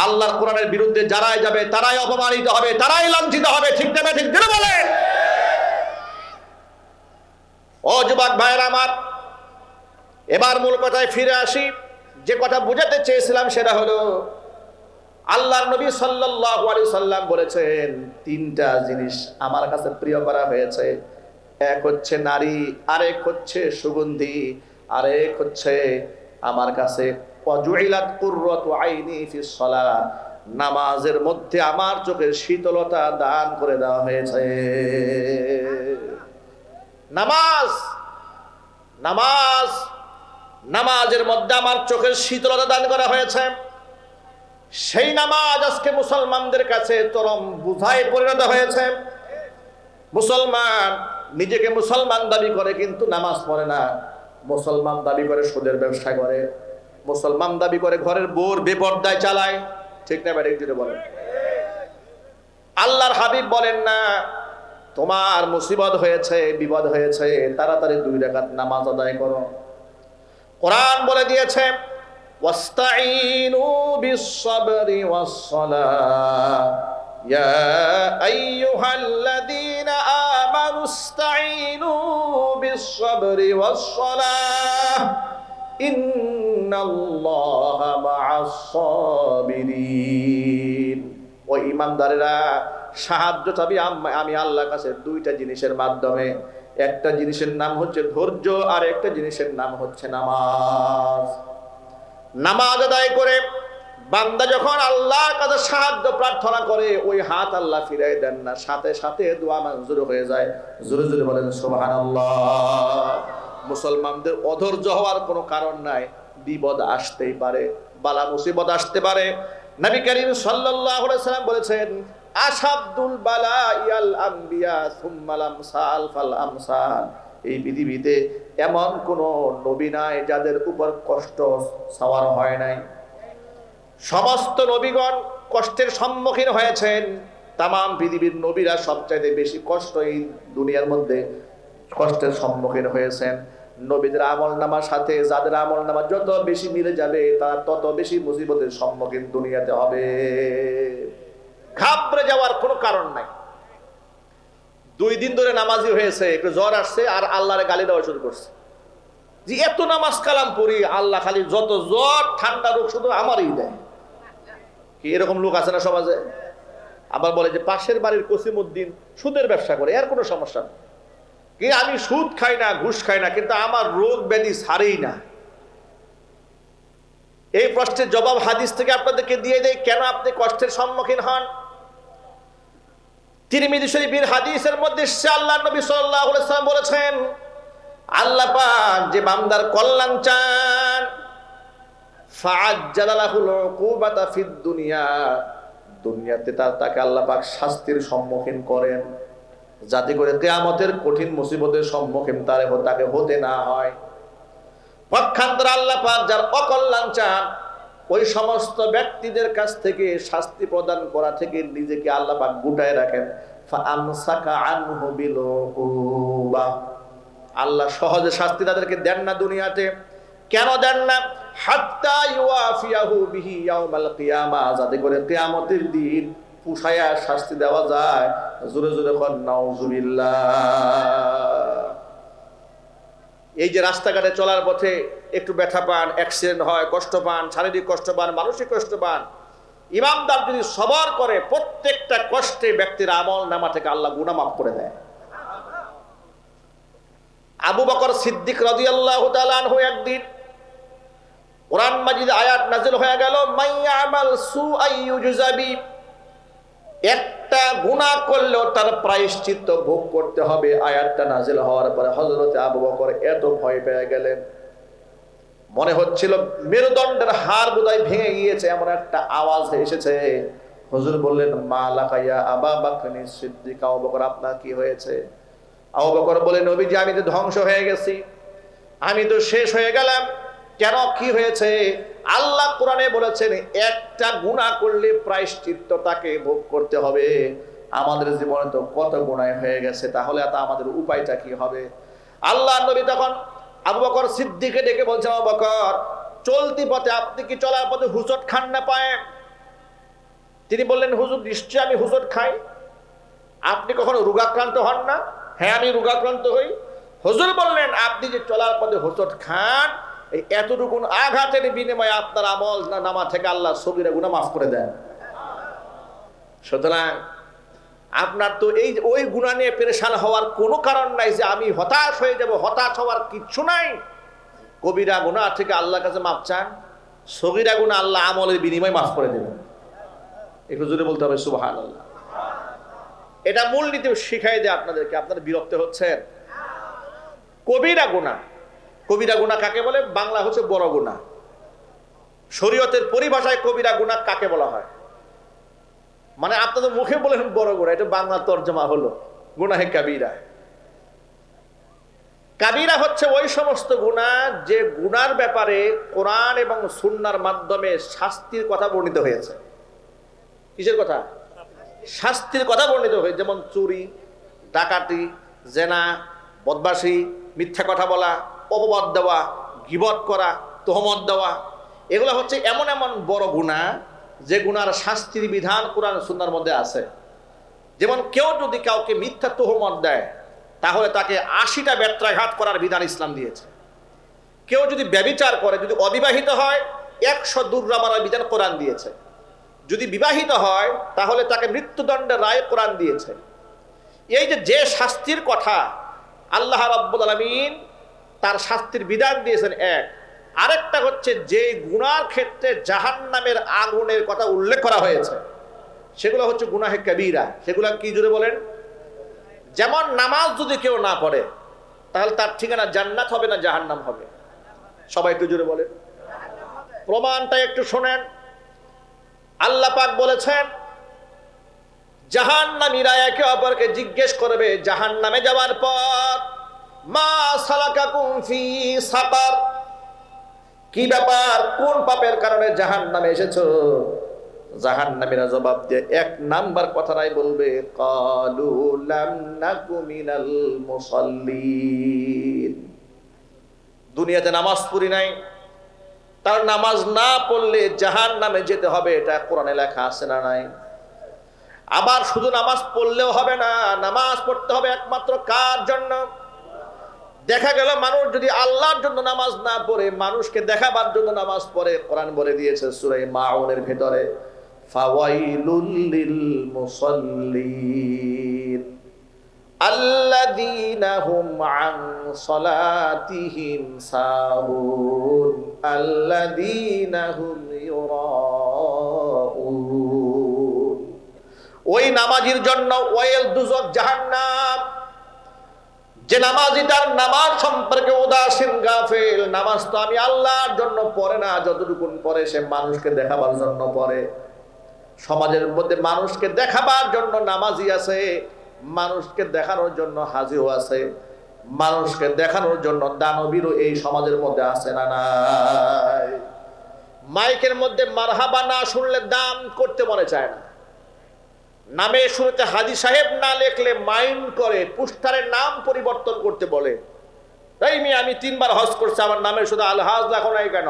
আল্লাহর কোরআনের বিরুদ্ধে যারাই যাবে তারাই অপমানিত হবে, তারাই লাঞ্ছিত হবে। ঠিক না ঠিক জোরে বলেন। ও যুবক ভাইরা আমার, এবার মূল কথায় ফিরে আসি। যে কথা বুঝাতে চেয়েছিলাম সেটা হলো, আল্লাহর নবী সাল্লাল্লাহু আলাইহি সাল্লাম বলেছেন 3টা জিনিস আমার কাছে প্রিয় করা হয়েছে। এক হচ্ছে নারী, আরেক হচ্ছে সুগন্ধি, আরেক হচ্ছে আমার কাছে ওয়াজুইলাত কুররাতু আইনি ফিস সালাহ, নামাজের মধ্যে আমার চোখের শীতলতা দান করে দেওয়া হয়েছে। নামাজ, নামাজ, নামাজের মধ্যে আমার চোখের শীতলতা দান করা হয়েছে। সেই নামাজ আজকে মুসলমানদের কাছে চরম বোঝায় পরিণত হয়েছে। মুসলমান নিজেকে মুসলমান দাবি করে কিন্তু নামাজ পড়ে না। মুসলমান দাবি করে সুদের ব্যবসা করে, মুসলমান দাবি করে ঘরের বউর বেপরদায় চালায়। ঠিক না ব্যাটিক জুড়ে বলেন। আল্লাহর হাবিব বলেন না তোমার মুসিবত হয়েছে, বিপদ হয়েছে, তাড়াতাড়ি 2 রাকাত নামাজ আদায় করো। কোরআন বলে দিয়েছে ওয়াস্তাঈনু বিস-সাবরি ওয়াস-সালাহ ইয়া আইয়ুহাল্লাযীনা আমানুস্তাঈনু বিস-সাবরি ওয়াস-সালাহ ইন্নাল্লাহা মা'আস-সাবিরিন। ও ঈমানদারেরা, সাহায্য চাবি আমি আল্লাহর কাছে 2টা জিনিসের মাধ্যমে। একটা জিনিসের নাম হচ্ছে ধৈর্য, আর একটা জিনিসের নাম হচ্ছে নামাজ। নামাজ আদায় করে বান্দা যখন আল্লাহর কাছে সাহায্য প্রার্থনা করে, ওই হাত আল্লাহ ফিরাই দেন না, সাথে সাথে দোয়া মঞ্জুর হয়ে যায়। জোরে জোরে বলেন সুবহানাল্লাহ। মুসলমানদের অধৈর্য হওয়ার কোনো কারণ নাই। বিপদ আসতেই পারে, বালা মুসিবত আসতে পারে। নবী করিম সাল্লাল্লাহু আলাইহি ওয়াসাল্লাম বলেছেন আশাদুল বালা ইয়াল আম্বিয়া সুম্মাল আমসাল ফাল আমসাল। এই পৃথিবীতে এমন কোন নবী নাই যাদের উপর কষ্ট সওয়ার হয় নাই। সমস্ত নবীগণ কষ্টের সম্মুখীন হয়েছেন। তামাম পৃথিবীর নবীরা সবচাইতে বেশি কষ্ট এই দুনিয়ার মধ্যে কষ্টের সম্মুখীন হয়েছেন। নবীদের আমল নামার সাথে যাদের আমল নামা যত বেশি মিলে যাবে তারা তত বেশি মুসিবতের সম্মুখীন দুনিয়াতে হবে। ঘাবড়ে যাওয়ার কোনো কারণ নাই। 2 দিন ধরে নামাজি হয়েছে, একটু জ্বর আসছে আর আল্লাহরে গালি দেওয়া শুরু করছে যে এত নামাজ কালাম পড়ি, আল্লাহ খালি যত জ্বর ঠান্ডা রোগ শুধু আমারই দেয়। কি এরকম লোক আছে না সমাজে? আবার বলে যে পাশের বাড়ির কসিমউদ্দিন সুদের ব্যবসা করে, এর কোনো সমস্যা নেই। কি আমি সুদ খাই না, ঘুষ খাই না, কিন্তু আমার রোগ ব্যাধি ছাড়েই না। এই প্রশ্নের জবাব হাদিস থেকে আপনাদেরকে দিয়ে দেয়, কেন আপনি কষ্টের সম্মুখীন হন। তিরমিজি শরীফের হাদিসের মধ্যে আল্লাহর নবী সাল্লাল্লাহু আলাইহি ওয়াসাল্লাম বলেছেন, আল্লাহ পাক যে বান্দার কল্যাণ চান, ফাআজ্জালা লাহুল উকুবাতা ফিদ দুনিয়া, দুনিয়াতে তাকে আল্লাহ পাক শাস্তির সম্মুখীন করেন, যাতে করে কিয়ামতের কঠিন মুসিবতের সম্মুখীন তাকে হতে না হয়। পক্ষান্তরে আল্লাহ পাক যার অকল্যাণ চান, ওই সমস্ত ব্যক্তিদের কাছ থেকে শাস্তি প্রদান করা থেকে নিজেকে আল্লাহ পাক গুটায় রাখেন। ফাআমসাকা আনহু বিল উকুবা, আল্লাহ সহজে শাস্তি তাদেরকে দেন না দুনিয়াতে। কেন দেন না? হাত্তা ইউআফিয়াহু বিহি ইয়াউমাল কিয়ামাহ, যাতে করে কিয়ামতের দিন পুষায়া শাস্তি দেওয়া যায়। জোরে জোরে বল নাউজুবিল্লাহ। এই যে রাস্তাঘাটে চলার পথে একটু ব্যথা পান, অ্যাক্সিডেন্ট হয়, কষ্ট পান, শারীরিক কষ্ট পান, মানসিক কষ্ট পান, ইমানদার যদি সবর করে প্রত্যেকটা কষ্টে ব্যক্তির আমল নামা থেকে আল্লাহ গুনাহ মাফ করে দেয়। আবু বকর সিদ্দিক রাদিয়াল্লাহু তাআলা আনহু একদিন কোরআন মাজিদে আয়াত নাযিল হয়ে গেল, মাইয়ামাল সুআ ইউজযা বি, একটা গুনাহ করলেও তার প্রায়শ্চিত্ত ভোগ করতে হবে। আয়াতটা নাযিল হওয়ার পরে হযরত আবু বকর এত ভয় পেয়ে গেলেন, মনে হচ্ছিল মেরুদণ্ডের হাড় বোধহয় ভেঙে গিয়েছে, এমন একটা আওয়াজ এসেছে। হুজুর বললেন, মা লাকা ইয়া আবা বকর সিদ্দিক, আবু বকর আপনার কি হয়েছে? আবু বকর বলেন, নবীজি আমি তো ধ্বংস হয়ে গেছি, আমি তো শেষ হয়ে গেলাম। কেন, কি হয়েছে? আল্লাহ কোরআনে বলেছেন একটা গুনাহ করলে প্রায়শ্চিত্ত তাকে ভোগ করতে হবে। আমাদের জীবনে তো কত গুনাহ হয়ে গেছে, তাহলে আমাদের উপায়টা কি হবে? আল্লাহ নবী তখন আবু বকর সিদ্দিককে ডেকে বলছেন, আবু বকর চলতি পথে আপনি কি চলার পথে হুঁচট খান না পায়? তিনি বললেন, হুজুর নিশ্চয় আমি হুঁচট খাই। আপনি কখনো রোগাক্রান্ত হন না? হ্যাঁ আমি রোগাক্রান্ত হই। হুজুর বললেন, আপনি যে চলার পথে হুঁচট খান, এই এতটুকু আঘাতের বিনিময়ে আপনার আমল নামা থেকে আল্লাহ সগীরা গুনাহ মাফ করে দেন। সুতরাং আপনার তো এই ওই গুনাহ নিয়ে পেরেশান হওয়ার কোনো কারণ নাই যে আমি হতাশ হয়ে যাব, হতাশ হওয়ার কিচ্ছু নাই। কবিরা গুনাহ থেকে আল্লাহর কাছে মাফ চান, সগীরা গুনাহ আল্লাহ আমলের বিনিময়ে মাফ করে দেবেন। একটু জোরে বলতে হবে সুবহানাল্লাহ। এটা মূলনীতি শিখাই দেয় আপনাদেরকে, আপনারা বিরক্ত হচ্ছেন। কবিরা গুনাহ, কবিরা গুনাহ কাকে বলে? বাংলা হচ্ছে বড় গুনাহ। শরীয়তের পরিভাষায় কবিরা গুনাহ কাকে বলা হয়? মানে আপনাদের মুখে বলেন বড় গুনাহ, এটা বাংলা তর্জমা হলো গুনাহে কাবীরা। কাবীরা হচ্ছে ওই সমস্ত গুনাহ যে গুনার ব্যাপারে কোরআন এবং সুন্নাহর মাধ্যমে শাস্তির কথা বর্ণিত হয়েছে। কিসের কথা? শাস্তির কথা বর্ণিত হয়েছে। যেমন চুরি, ডাকাতি, জেনা, বদমাশি, মিথ্যা কথা বলা, অপবাদ দেওয়া, গীবত করা, তোহমত দেওয়া, এগুলো হচ্ছে এমন এমন বড় গুনাহ যে গুনার শাস্তির বিধান কোরআন সুন্নাহর মধ্যে আছে। যেমন কেউ যদি কাউকে মিথ্যা তোহমত দেয় তাহলে তাকে 80টা বেত্রাঘাত করার বিধান ইসলাম দিয়েছে। কেউ যদি ব্যভিচার করে, যদি অবিবাহিত হয় 100 দুররা মারার বিধান কোরআন দিয়েছে। যদি বিবাহিত হয় তাহলে তাকে মৃত্যুদণ্ডের রায় কোরআন দিয়েছে। এই যে শাস্তির কথা আল্লাহ রাব্বুল আলামিন তার শাস্তির বিধান দিয়েছেন এক, আরেকটা হচ্ছে যে গুনার ক্ষেত্রে জাহান্নামের আগুনের কথা উল্লেখ করা হয়েছে সেগুলো হচ্ছে গুনাহে কাবীরা। সেগুলো কি জোরে বলেন? যেমন নামাজ যদি কেউ না পড়ে তাহলে তার ঠিকানা জান্নাত হবে না জাহান্নাম হবে? সবাই একটু জোরে বলেন। প্রমাণটা একটু শোনেন। আল্লাহ পাক বলেছেন জাহান্নামীরা একে অপরকে জিজ্ঞেস করবে জাহান্নামে যাওয়ার পর, মা সালাকাকুম ফি সাকার, কি ব্যাপার, কোন পাপের কারণে জাহান্নামে এসেছো? জাহান্নামীরা জবাব দিয়ে এক নাম্বার কথাটাই বলবে, ক্বালু লাম নাকু মিনাল মুসাল্লিন। দুনিয়াতে নামাজ পড়ি নাই, তার নামাজ না পড়লে জাহান্নামে যেতে হবে, এটা কোরআনে লেখা আছে না নাই? আবার শুধু নামাজ পড়লেও হবে না, নামাজ পড়তে হবে একমাত্র কার জন্য? দেখা গেল মানুষ যদি আল্লাহর জন্য নামাজ না পড়ে মানুষকে দেখাবার জন্য নামাজ পড়ে, কোরআন বলে দিয়েছে সূরা মাউনের ভেতরে, ফাওয়াইলুল লিল মুসাল্লিন আল্লাযীনা হুম আন সালাতিহিম সাহুন আল্লাযীনা হুম ইউরাউন। ওই নামাজীর জন্য ওয়াইল, দুজক, জাহান্নাম। যে নামাজি তার নামাজ সম্পর্কে উদাসীন, গাফেল, নামাজ তো আমি আল্লাহর জন্য পড়ে না, যতটুকুন পড়ে সে মানুষকে দেখাবার জন্য পড়ে। সমাজের মধ্যে মানুষকে দেখাবার জন্য নামাজি আছে, মানুষকে দেখানোর জন্য হাজিও আছে, মানুষকে দেখানোর জন্য দানবীরও এই সমাজের মধ্যে আছে না নাই? মাইকের মধ্যে মারহাবা না শুনলে দান করতে মনে চায় না, নামে শুরুতে হাজী সাহেব না লিখলে মাইন্ড করে, পুস্টারের নাম পরিবর্তন করতে বলে। তাই আমি 3 বার হজ করছি, আমার নামে শুধু আলহাজ লেখো নাই কেন?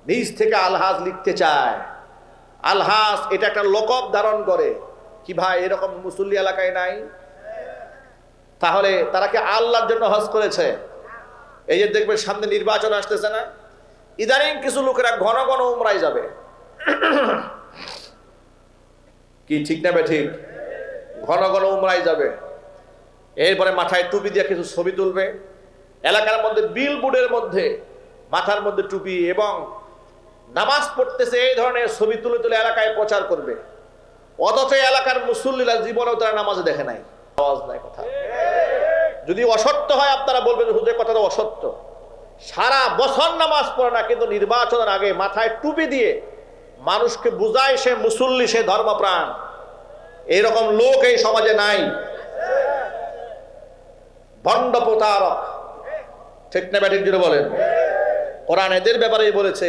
নিজ থেকে আলহাজ লিখতে চায়। আলহাজ এটা একটা লকব ধারণ করে। কি ভাই, এরকম মুসল্লি এলাকায় নাই? তাহলে তারা কি আল্লাহর জন্য হজ করেছে? এই যে দেখবে সামনে নির্বাচন আসতেছে না, ইদানিং কিছু লোকেরা ঘন ঘন উমরায় যাবে। কি ঠিক না বে ঠিক? ঘন ঘন উমরায় যাবে, এরপরে মাথায় টুপি দিয়ে কিছু ছবি তুলবে, এলাকার মধ্যে বিলবোর্ডের মধ্যে মাথার মধ্যে টুপি এবং নামাজ পড়তেছে এই ধরনের ছবি তুলে তুলে এলাকায় প্রচার করবে। অথচ এলাকার মুসল্লিরা জীবনেও তারা নামাজে দেখে নাই। আওয়াজ নাই কথা। যদি অসত্য হয় আপনারা বলবেন হুজুর কথাটা অসত্য। সারা বছর নামাজ পড়ে না, কিন্তু নির্বাচনের আগে মাথায় টুপি দিয়ে মানুষকে বুঝায় সে মুসল্লি, সে ধর্মপ্রাণ। এইরকম লোক এই সমাজে নাই। ভণ্ড প্রতারক, ঠিক না ব্যাঠিক জুড়ে বলেন? কোরআন এদের ব্যাপারেই বলেছে।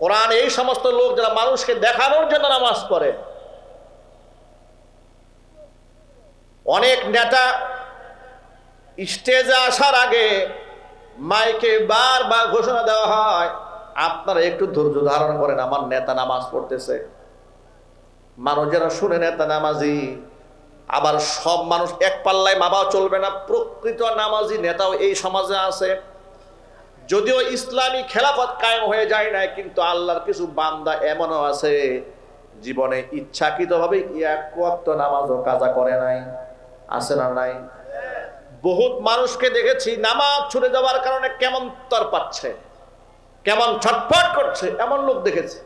কোরআন এই সমস্ত লোক যারা মানুষকে দেখানোর জন্য নামাজ পড়ে। অনেক নেতা স্টেজে আসার আগে মাইকে বারবার ঘোষণা দেওয়া হয়, আপনারা একটু ধৈর্য ধারণ করেন, আমার নেতা নামাজ পড়তেছে। মানুষ যারা শুনে নেতা নামাজি, আবার সব মানুষ এক পাল্লায় মাপাও চলবে না। প্রকৃত নামাজি নেতাও এই সমাজে আছে। যদিও ইসলামী খেলাফত কায়েম হয়ে যায় না, কিন্তু আল্লাহর কিছু বান্দা এমনও আছে জীবনে ইচ্ছাকৃতভাবে এক ওয়াক্ত নামাজও কাজা করে নাই। আছে না নাই? বহুত মানুষকে দেখেছি নামাজ ছুটে যাওয়ার কারণে কেমন তর পাচ্ছে, কেমন ছটফট করছে, এমন লোক দেখেছি।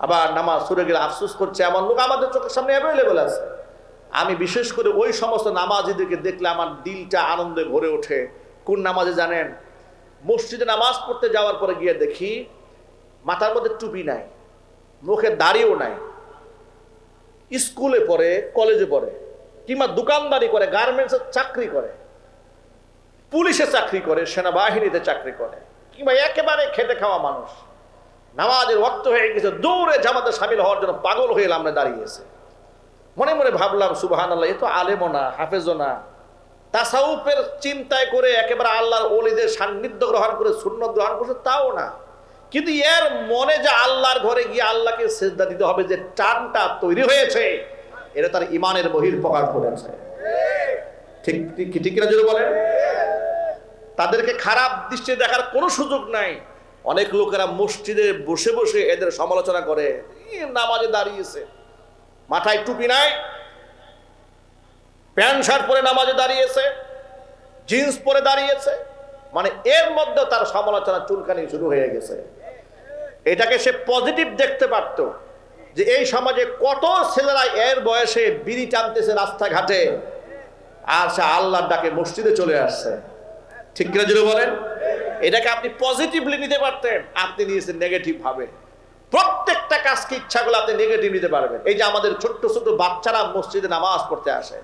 আবার নামাজ ছুটে গেলে আফসোস করছে, এমন লোক আমাদের চোখের সামনে অ্যাভেলেবল আছে। আমি বিশেষ করে ওই সমস্ত নামাজিদেরকে দেখলে আমার দিলটা আনন্দে ভরে ওঠে। কোন নামাজে জানেন? মসজিদে নামাজ পড়তে যাওয়ার পরে গিয়ে দেখি মাথার মধ্যে টুপি নাই, মুখে দাড়িও নাই, স্কুলে পড়ে, কলেজে পড়ে, কিংবা দোকানদারি করে, গার্মেন্টসের চাকরি করে, পুলিশে চাকরি করে, সেনাবাহিনীতে চাকরি করে, কিংবা একেবারে খেটে খাওয়া মানুষ। নামাজের ওয়াক্ত হয়ে গেছে, দৌড়ে জামাতে শামিল হওয়ার জন্য পাগল হয়ে আমরা দাঁড়িয়েছে। মনে মনে ভাবলাম সুবহানাল্লাহ, এ তো আলেমও না, হাফেজও না, তাসাউফের চিন্তায় করে একেবারে আল্লাহর ওলিদের সান্নিধ্য গ্রহণ করে সুন্নত গ্রহণ করছে তাও না, কিন্তু এর মনে যে আল্লাহর ঘরে গিয়ে আল্লাহকে সেজদা দিতে হবে যে টানটা তৈরি হয়েছে, এটা তার ইমানের বহিঃপ্রকাশ করেছে। ঠিক ঠিক কিনা জোরে বলেন? তাদেরকে খারাপ দৃষ্টিতে দেখার কোনো সুযোগ নাই। অনেক লোকেরা মসজিদে বসে বসে এদের সমালোচনা করে, নামাজে দাঁড়িয়েছে, মাথায় টুপি নাই, প্যান্ট শার্ট পরে নামাজে দাঁড়িয়েছে, জিন্স পরে দাঁড়িয়েছে, মানে এর মধ্যে তার সমালোচনা চুলকানি শুরু হয়ে গেছে। এটাকে সে পজিটিভ দেখতে পারত যে এই সমাজে কত ছেলেরা এর বয়সে বিড়ি টানতেছে রাস্তাঘাটে, আর সে আল্লাহর ডাকে মসজিদে চলে আসছে। ঠিক কিনা জুড়ে বলেন? এটাকে আপনি পজিটিভলি নিতে পারতেন, আপনি নিয়েছেন নেগেটিভ ভাবে। প্রত্যেকটা কাজকে ইচ্ছাগুলো আপনি নেগেটিভ নিতে পারবেন। এই যে আমাদের ছোট্ট ছোট বাচ্চারা মসজিদে নামাজ পড়তে আসে,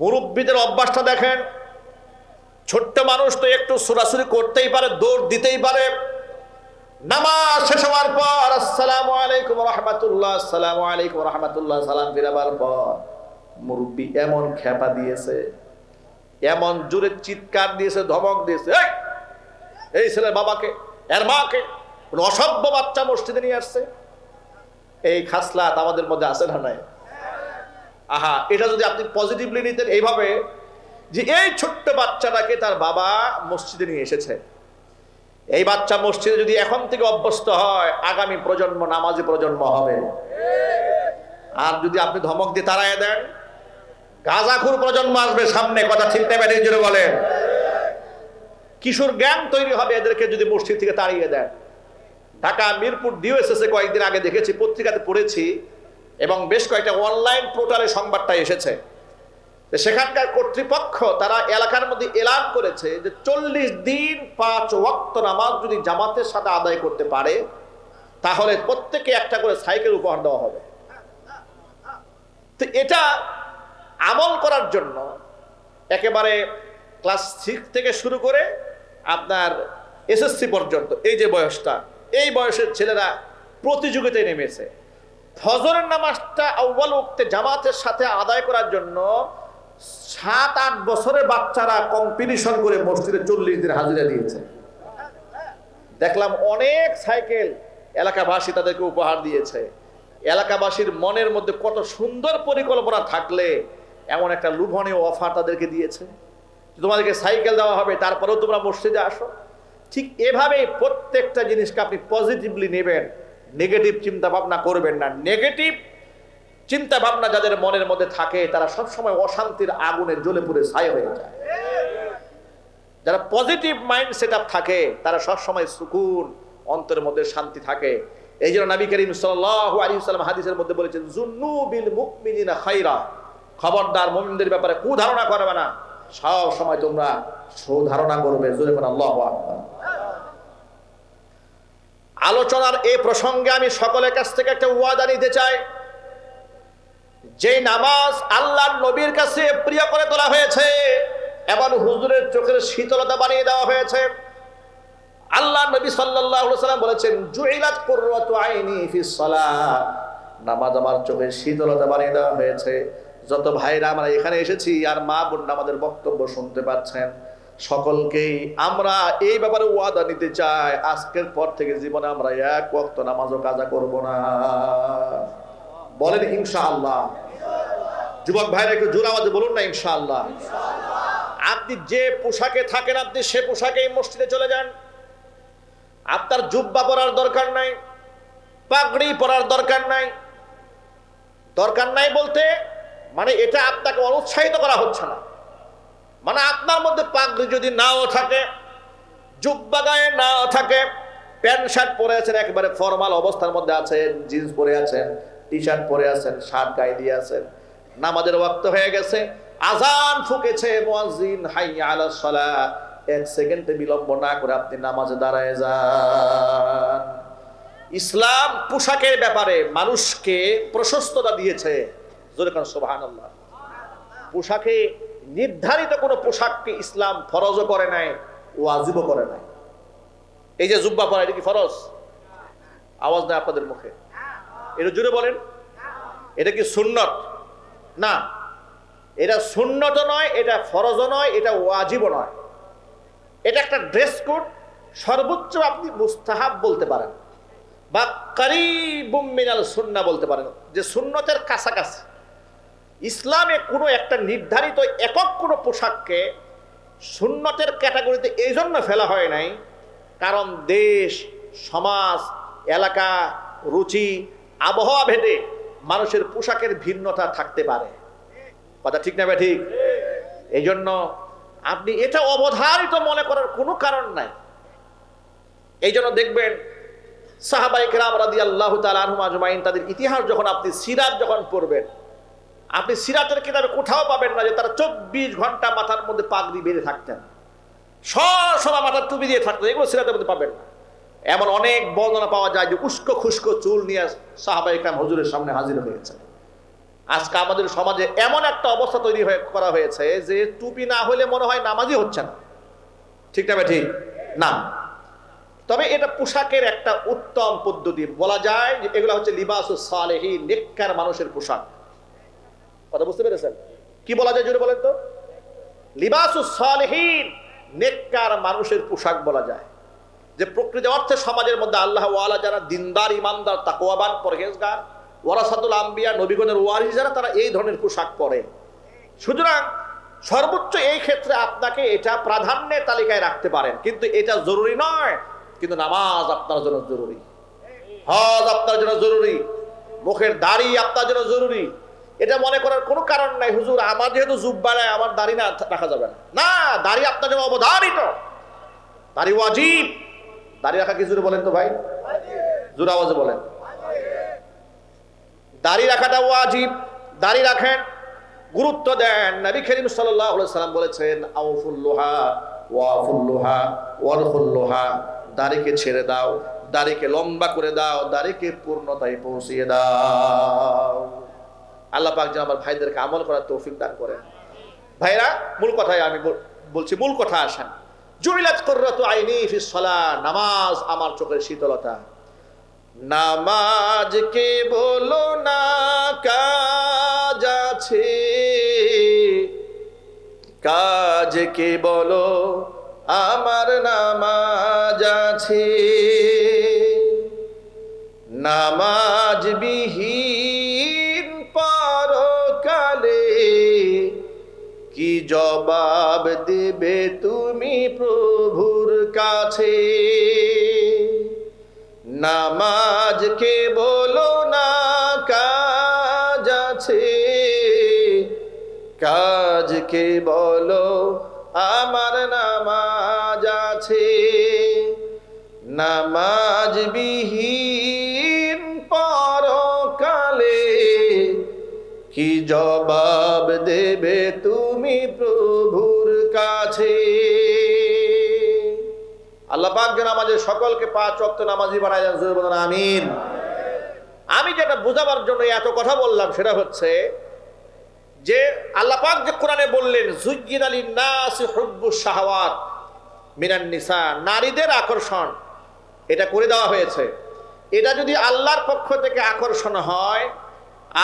মুরব্বীদের অভ্যাসটা দেখেন, ছোট্ট মানুষ তো একটু ছোড়াছুরি করতেই পারে, দৌড় দিতেই পারে। নামাজ শেষ হওয়ার পর আসসালামু আলাইকুম রাহমাতুল্লাহ, আসসালামু আলাইকুম রাহমাতুল্লাহ সালাম ফিরাবার পর মুরব্বী এমন খেপা দিয়েছে, এমন জোরে চিৎকার দিয়েছে, ধমক দিয়েছে, এই ছেলের বাবাকে, এর মাকে, কোন অসভ্য বাচ্চা মসজিদে নিয়ে আসছে। এই খাসলাত আমাদের মধ্যে আছে না নাই? আহা, এটা যদি আপনি পজিটিভলি নিতেন এইভাবে যে এই ছোট্ট বাচ্চাটাকে তার বাবা মসজিদে নিয়ে এসেছে, এই বাচ্চা মসজিদে যদি এখন থেকে অভ্যস্ত হয়, আগামী প্রজন্ম নামাজি প্রজন্ম হবে। আর যদি আপনি ধমক দিয়ে তাড়ায় দেন, গাঁজাখুর প্রজন্ম আসবে সামনে। কথা ঠিক না ব্যাটারি জোরে বলেন? কিশোর গ্যাং তৈরি হবে এদেরকে যদি মসজিদ থেকে তাড়িয়ে দেন। ঢাকা মিরপুর ডিওএসএসে কয়েকদিন আগে দেখেছি, পত্রিকাতে পড়েছি, এবং বেশ কয়েকটা অনলাইন পোর্টালে সংবাদটা এসেছে। সেখানকার কর্তৃপক্ষ তারা এলাকার মধ্যে এলান করেছে যে 40 দিন 5 ওয়াক্ত নামাজ যদি জামাতের সাথে আদায় করতে পারে তাহলে প্রত্যেকে একটা করে সাইকেল উপহার দেওয়া হবে। তো এটা আমল করার জন্য একেবারে ক্লাস 6 থেকে শুরু করে আপনার এসএসসি পর্যন্ত এই যে বয়সটা, এই বয়সের ছেলেরা প্রতিযোগিতায় নেমেছে। ফজরের নামাজটা আউয়াল ওয়াক্তে জামাতের সাথে আদায় করার জন্য 7-8 বছরের বাচ্চারা কম্পিটিশন করে মসজিদে 40 দিন হাজিরা দিয়েছে। দেখলাম অনেক সাইকেল এলাকাবাসী তাদেরকে উপহার দিয়েছে। এলাকাবাসীর মনের মধ্যে কত সুন্দর পরিকল্পনা থাকলে এমন একটা লোভনীয় অফার তাদেরকে দিয়েছে, তোমাদেরকে সাইকেল দেওয়া হবে, তারপরেও তোমরা মসজিদে আসো। ঠিক এভাবে প্রত্যেকটা জিনিসকে আপনি পজিটিভলি নেবেন, নেগেটিভ চিন্তা ভাবনা করবেন না। নেগেটিভ চিন্তা ভাবনা যাদের মনের মধ্যে থাকে তারা সবসময় অশান্তির আগুনে জ্বলে পুড়ে ছাই হয়ে যায়। যারা পজিটিভ মাইন্ড সেট আপ থাকে তারা সবসময় সুকুন, অন্তরের মধ্যে শান্তি থাকে। এই জন্য নবী করিম সাল্লাল্লাহু আলাইহি ওয়াসাল্লাম হাদিসের মধ্যে বলেছেন, জুন্নু বিল মুমিনিনা খাইরা, খবরদার মুমিনদের ব্যাপারে কুধারণা করবে না, সব সময় তোমরা সুধারণা করবে। জোরে বলেন আল্লাহু আকবার। আলোচনার এই প্রসঙ্গে আমি সকলের কাছ থেকে একটা ওয়াদা নিতে চাই। যে নামাজ আল্লাহর নবীর কাছে প্রিয় করে তোলা হয়েছে এবং হুজুরের চোখের শীতলতা বানিয়ে দেওয়া হয়েছে, আল্লাহ নবী সাল্লাল্লাহু আলাইহি ওয়াসাল্লাম বলেছেন, জুইলাত কুররাতু আইনি ফিস সালাহ, নামাজ আমার চোখের শীতলতা বানিয়ে দেওয়া হয়েছে। যত ভাইরা আমরা এখানে এসেছি আর মা বোন আমাদের বক্তব্য শুনতে পাচ্ছেন, সকলকেই আমরা এই ব্যাপারে ওয়াদা নিতে চাই, আজকের পর থেকে জীবনে আমরা এক ওয়াক্ত নামাজও কাজা করব না। বলেন ইনশাআল্লাহ। যুবক ভাইরা একটু জোরে আওয়াজে বলুন না ইনশাআল্লাহ। আপনি যে পোশাকে থাকেন আপনি সে পোশাকেই মসজিদে চলে যান। আপনার জুব্বা পরার দরকার নাই, পাগড়ি পরার দরকার নাই। দরকার নাই বলতে মানে এটা আপনাকে অনুৎসাহিত করা হচ্ছে না। মানে আপনার মধ্যে পাগড়ি যদি নাও থাকে, জুব্বা গায়ে নাও থাকে, প্যান্ট শার্ট পরে আছেন, একেবারে ফর্মাল অবস্থার মধ্যে আছেন, জিন্স পরে আছেন, টি শার্ট পরে আছেন, শার্ট গায়ে দিয়ে আছেন, নামাজের ওয়াক্ত হয়ে গেছে, আজান ফুঁকেছে, মুয়াজ্জিন হাইয়া আলাস সালাহ, 1 সেকেন্ডে বিলম্ব না করে আপনি নামাজে দাঁড়ায় যান। ইসলাম পোশাকের ব্যাপারে মানুষকে প্রশস্ততা দিয়েছে। জোরে কোন সুবহানাল্লাহ। পোশাকে নির্ধারিত কোনো পোশাককে ইসলাম ফরজও করে নাই, ওয়াজিবও করে নাই। এই যে জুব্বা পরা, এটা কি ফরজ? আওয়াজ নাই আপনাদের মুখে, এটা জুড়ে বলেন। এটা কি সুন্নত? না, এটা সুন্নত নয়, এটা ফরজও নয়, এটা ওয়াজিবও নয়। এটা একটা ড্রেস কোড, সর্বোচ্চ আপনি মুস্তাহাব বলতে পারেন বা কারিবুম মিনাল সুন্নাহ বলতে পারেন, যে সুন্নতের কাছাকাছি। ইসলামে কোনো একটা নির্ধারিত একক কোনো পোশাককে সুন্নতের ক্যাটাগরিতে এই জন্য ফেলা হয় নাই কারণ দেশ, সমাজ, এলাকা, রুচি, আবহাওয়া ভেদে মানুষের পোশাকের ভিন্নতা থাকতে পারে। কথা ঠিক না? ঠিক। এই জন্য আপনি এটা অবধারিত মনে করার কোনো কারণ নাই। এই জন্য দেখবেন সাহাবায়ে কেরাম রাদিয়াল্লাহু তাআলা আনহুম আজমাইন, তাদের ইতিহাস যখন আপনি সিরাত যখন পড়বেন, আপনি সিরাতের কিতাবে কোথাও পাবেন না যে তারা 24 ঘন্টা মাথার মধ্যে পাগড়ি বেঁধে থাকতেন, সবসময় মাথার টুপি দিয়ে থাকতেন। এগুলো সিরাতের মধ্যে পাবেন না। এমন অনেক বর্ণনা পাওয়া যায় যে উস্কো খুস্কো চুল নিয়ে সাহাবায়ে কেরাম হুজুরের সামনে হাজির হয়েছে। আজকে আমাদের সমাজে এমন একটা অবস্থা তৈরি করা হয়েছে যে টুপি না হলে মনে হয় নামাজই হচ্ছে না। ঠিক না ঠিক না? তবে এটা পোশাকের একটা উত্তম পদ্ধতি, বলা যায় যে এগুলো হচ্ছে লিবাসুস সালেহিন, নেককার মানুষের পোশাক। কথা বুঝতে পেরেছেন? কি বলা যায় জোরে বলেন তো? লিবাসুস সালেহিন, নেককার মানুষের পোশাক বলা যায়। যে প্রকৃত অর্থে সমাজের মধ্যে আল্লাহ ওয়ালা যারা দিনদার, ইমানদার, তাকওয়াবান, পরহেজগার, ওয়ারাসাতুল আম্বিয়া, নবীগণের ওয়ারিস যারা, তারা এই ধরনের পোশাক পরে। সুতরাং সর্বোচ্চ এই ক্ষেত্রে আপনাকে এটা প্রাধান্যের তালিকায় রাখতে পারেন, কিন্তু এটা জরুরি নয়। কিন্তু নামাজ আপনার জন্য জরুরি, হজ আপনার জন্য জরুরি, মুখের দাড়ি আপনার জন্য জরুরি। এটা মনে করার কোনো কারণ নাই হুজুর আমার যেহেতু জুব্বা নাই আমার দাড়ি না রাখা যাবে না। না, দাড়ি আপনার জন্য অবধারিত, দাড়ি ওয়াজিব। দাড়ি রাখা কি জোরে বলেন তো ভাই? জোরে আওয়াজে বলেন। দাড়ি রাখাটা ওয়াজিব, দাড়ি রাখেন, গুরুত্ব দেন। নবী করিম সাল্লাল্লাহু আলাইহি সাল্লাম বলেছেন আউফুল্লুহা ওয়াফুল্লুহা ওয়ারখুল্লুহা, দাড়িকে ছেড়ে দাও, দাড়িকে লম্বা করে দাও, দাড়িকে পূর্ণতায় পৌঁছিয়ে দাও। আল্লাহ পাক যেন আমার ভাইদেরকে আমল করার তৌফিক দান করেন। ভাইরা, মূল কথায় আমি বলছি, মূল কথা আসেন। জুইলাত কুররাতু আইনি ফিস সালাহ, নামাজ আমার চোখের শীতলতা। নামাজকে বলো না কাজ আছে, কাজকে বলো আমার নামাজ আছে। নামাজ বিহীন পরকালে কি জবাব দেবে তুমি প্রভুর কাছে? নামাজকে বলো না কাজ আছে, কাজকে বলো আমার নামাজ আছে। নামাজ বিহীন পরকালে কি জবাব দেবে তুমি প্রভুর কাছে? আল্লাহ পাক যেন আমাদের সকলকে 5 ওয়াক্ত নামাজি বানায় দেন, জোরে বলেন আমিন। আমি যেটা বোঝাবার জন্য এত কথা বললাম সেটা হচ্ছে যে আল্লাহ পাক যে কোরআনে বললেন যুজ্জিনা লিন-নাসি হুব্বুশ শাহাওয়াত মিনান নিসা, নারীদের আকর্ষণ এটা করে দেওয়া হয়েছে। এটা যদি আল্লাহর পক্ষ থেকে আকর্ষণ হয়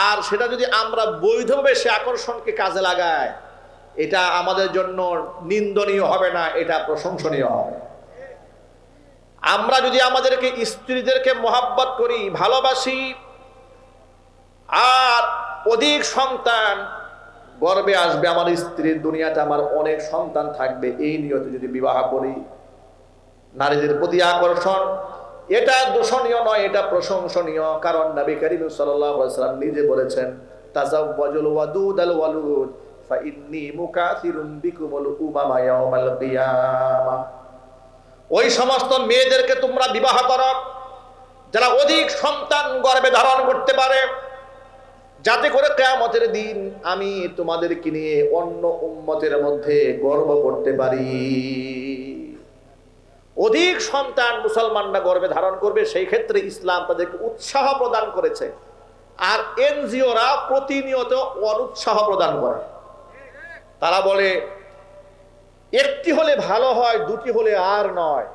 আর সেটা যদি আমরা বৈধভাবে সে আকর্ষণকে কাজে লাগাই, এটা আমাদের জন্য নিন্দনীয় হবে না, এটা প্রশংসনীয় হবে। আমরা যদি আমাদেরকে স্ত্রীদেরকে মহাব্বত করি, ভালোবাসি, আর অধিক সন্তান গর্বে আসবে আমার স্ত্রীর, দুনিয়াতে আমার অনেক সন্তান থাকবে, এই নিয়তে যদি বিবাহ করি, নারীদের প্রতি আকর্ষণ এটা দূষণীয় নয়, এটা প্রশংসনীয়। কারণ নবী করিম সাল্লাল্লাহু আলাইহি ওয়াসাল্লাম নিজে বলেছেন তাযাওয়াজুল ওয়াদুদাল ওয়ালুদ ফাইন্নী মুকাসিরুম বিকুমুল উমামা ইয়াওমাল কিয়ামাহ। ওই সমস্ত মেয়েদেরকে তোমরা বিবাহ করো যারা অধিক সন্তান গর্ভে ধারণ করতে পারে, যাতে করে কিয়ামতের দিন আমি তোমাদেরকে নিয়ে অন্য উম্মতের মধ্যে গর্ব করতে পারি। অধিক সন্তান মুসলমানরা গর্ভে ধারণ করবে, সেই ক্ষেত্রে ইসলাম তাদেরকে উৎসাহ প্রদান করেছে। আর এনজিওরা প্রতিনিয়ত অনুৎসাহ প্রদান করে। তারা বলে একটি হলে ভালো হয়, দুটি হলে আর নয়।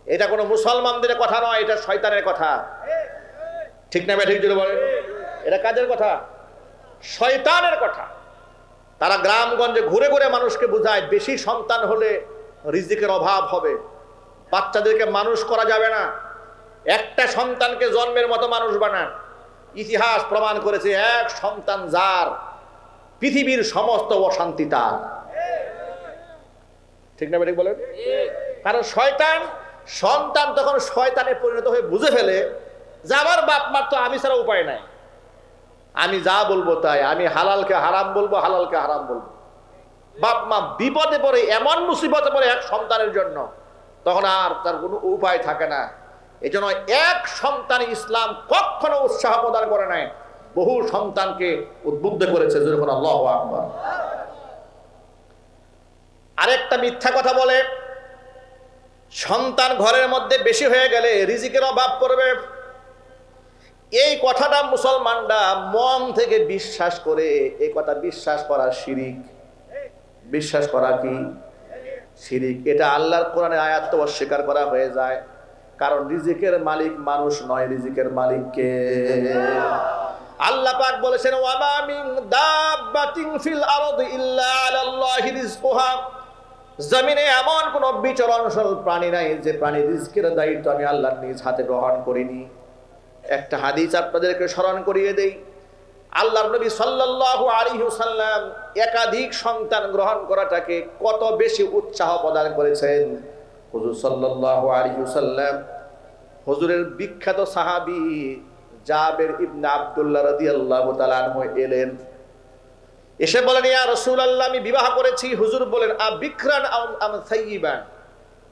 এটা কোনো মুসলমানদের কথা নয়, এটা শয়তানের কথা। ঠিক না ঠিক যদি বলে, এটা কাজের কথা, শয়তানের কথা। তারা গ্রামগঞ্জে ঘুরে ঘুরে মানুষকে বোঝায় বেশি সন্তান হলে রিজিকের অভাব হবে, বাচ্চাদেরকে মানুষ করা যাবে না, একটা সন্তানকে জন্মের মতো মানুষ বানান। ইতিহাস প্রমাণ করেছে এক সন্তান যার, পৃথিবীর সমস্ত অশান্তি তার। ঠিক না ঠিক বলেন? কারণ শয়তান সন্তান তখন শয়তানে পরিণত হয়ে বুঝে ফেলে যে আমার বাপ মার তো আমি ছাড়া উপায় নাই, আমি যা বলবো তাই, আমি হালালকে হারাম বলবো, হালালকে হারাম বলবো। বাপ মা বিপদে পড়ে, এমন মুসিবতে পড়ে এক সন্তানের জন্য, তখন আর তার কোনো উপায় থাকে না। এই জন্য এক সন্তান ইসলাম কখনো উৎসাহ প্রদান করে নাই, বহু সন্তানকে উদ্বুদ্ধ করেছে। যখন আল্লাহু আকবার। আরেকটা মিথ্যা কথা বলে সন্তান ঘরের মধ্যে বেশি হয়ে গেলে রিজিকের অভাব পড়বে, এই কথাটা মুসলমানরা মন থেকে বিশ্বাস করে, এই কথা বিশ্বাস করা শিরিক। বিশ্বাস করা কি শিরিক। এটা আল্লাহর কোরআনের আয়াত তো অস্বীকার করা হয়ে যায়। কারণ রিজিকের মালিক মানুষ নয়, রিজিকের মালিক কে? আল্লাহ পাক বলেছেন ওয়ামা মিন দাব্বাতিন ফিল আরদি ইল্লা আলাল্লাহি রিজকুহা। জমিনে এমন কোন বিচরণশীল প্রাণী নাই যে প্রাণী রিজকের দায়িত্ব আমি আল্লাহর নিজ হাতে গ্রহণ করিনি। একটা হাদিস আপনাদেরকে স্মরণ করিয়ে দেই। আল্লাহর নবী সাল্লাল্লাহু আলাইহি ওয়াসাল্লাম একাধিক সন্তান গ্রহণ করাটাকে কত বেশি উৎসাহ প্রদান করেছেন। হুজুর সাল্লাল্লাহু আলাইহি ওয়াসাল্লাম হুজুরের বিখ্যাত সাহাবী জাবের ইবনে আব্দুল্লাহ রাদিয়াল্লাহু তাআলা আনহু এলেন, এসে বলেন ইয়া রাসূলুল্লাহ আমি বিবাহ করেছি। হুজুর বলেন আবিকরান আম সাইয়িবান,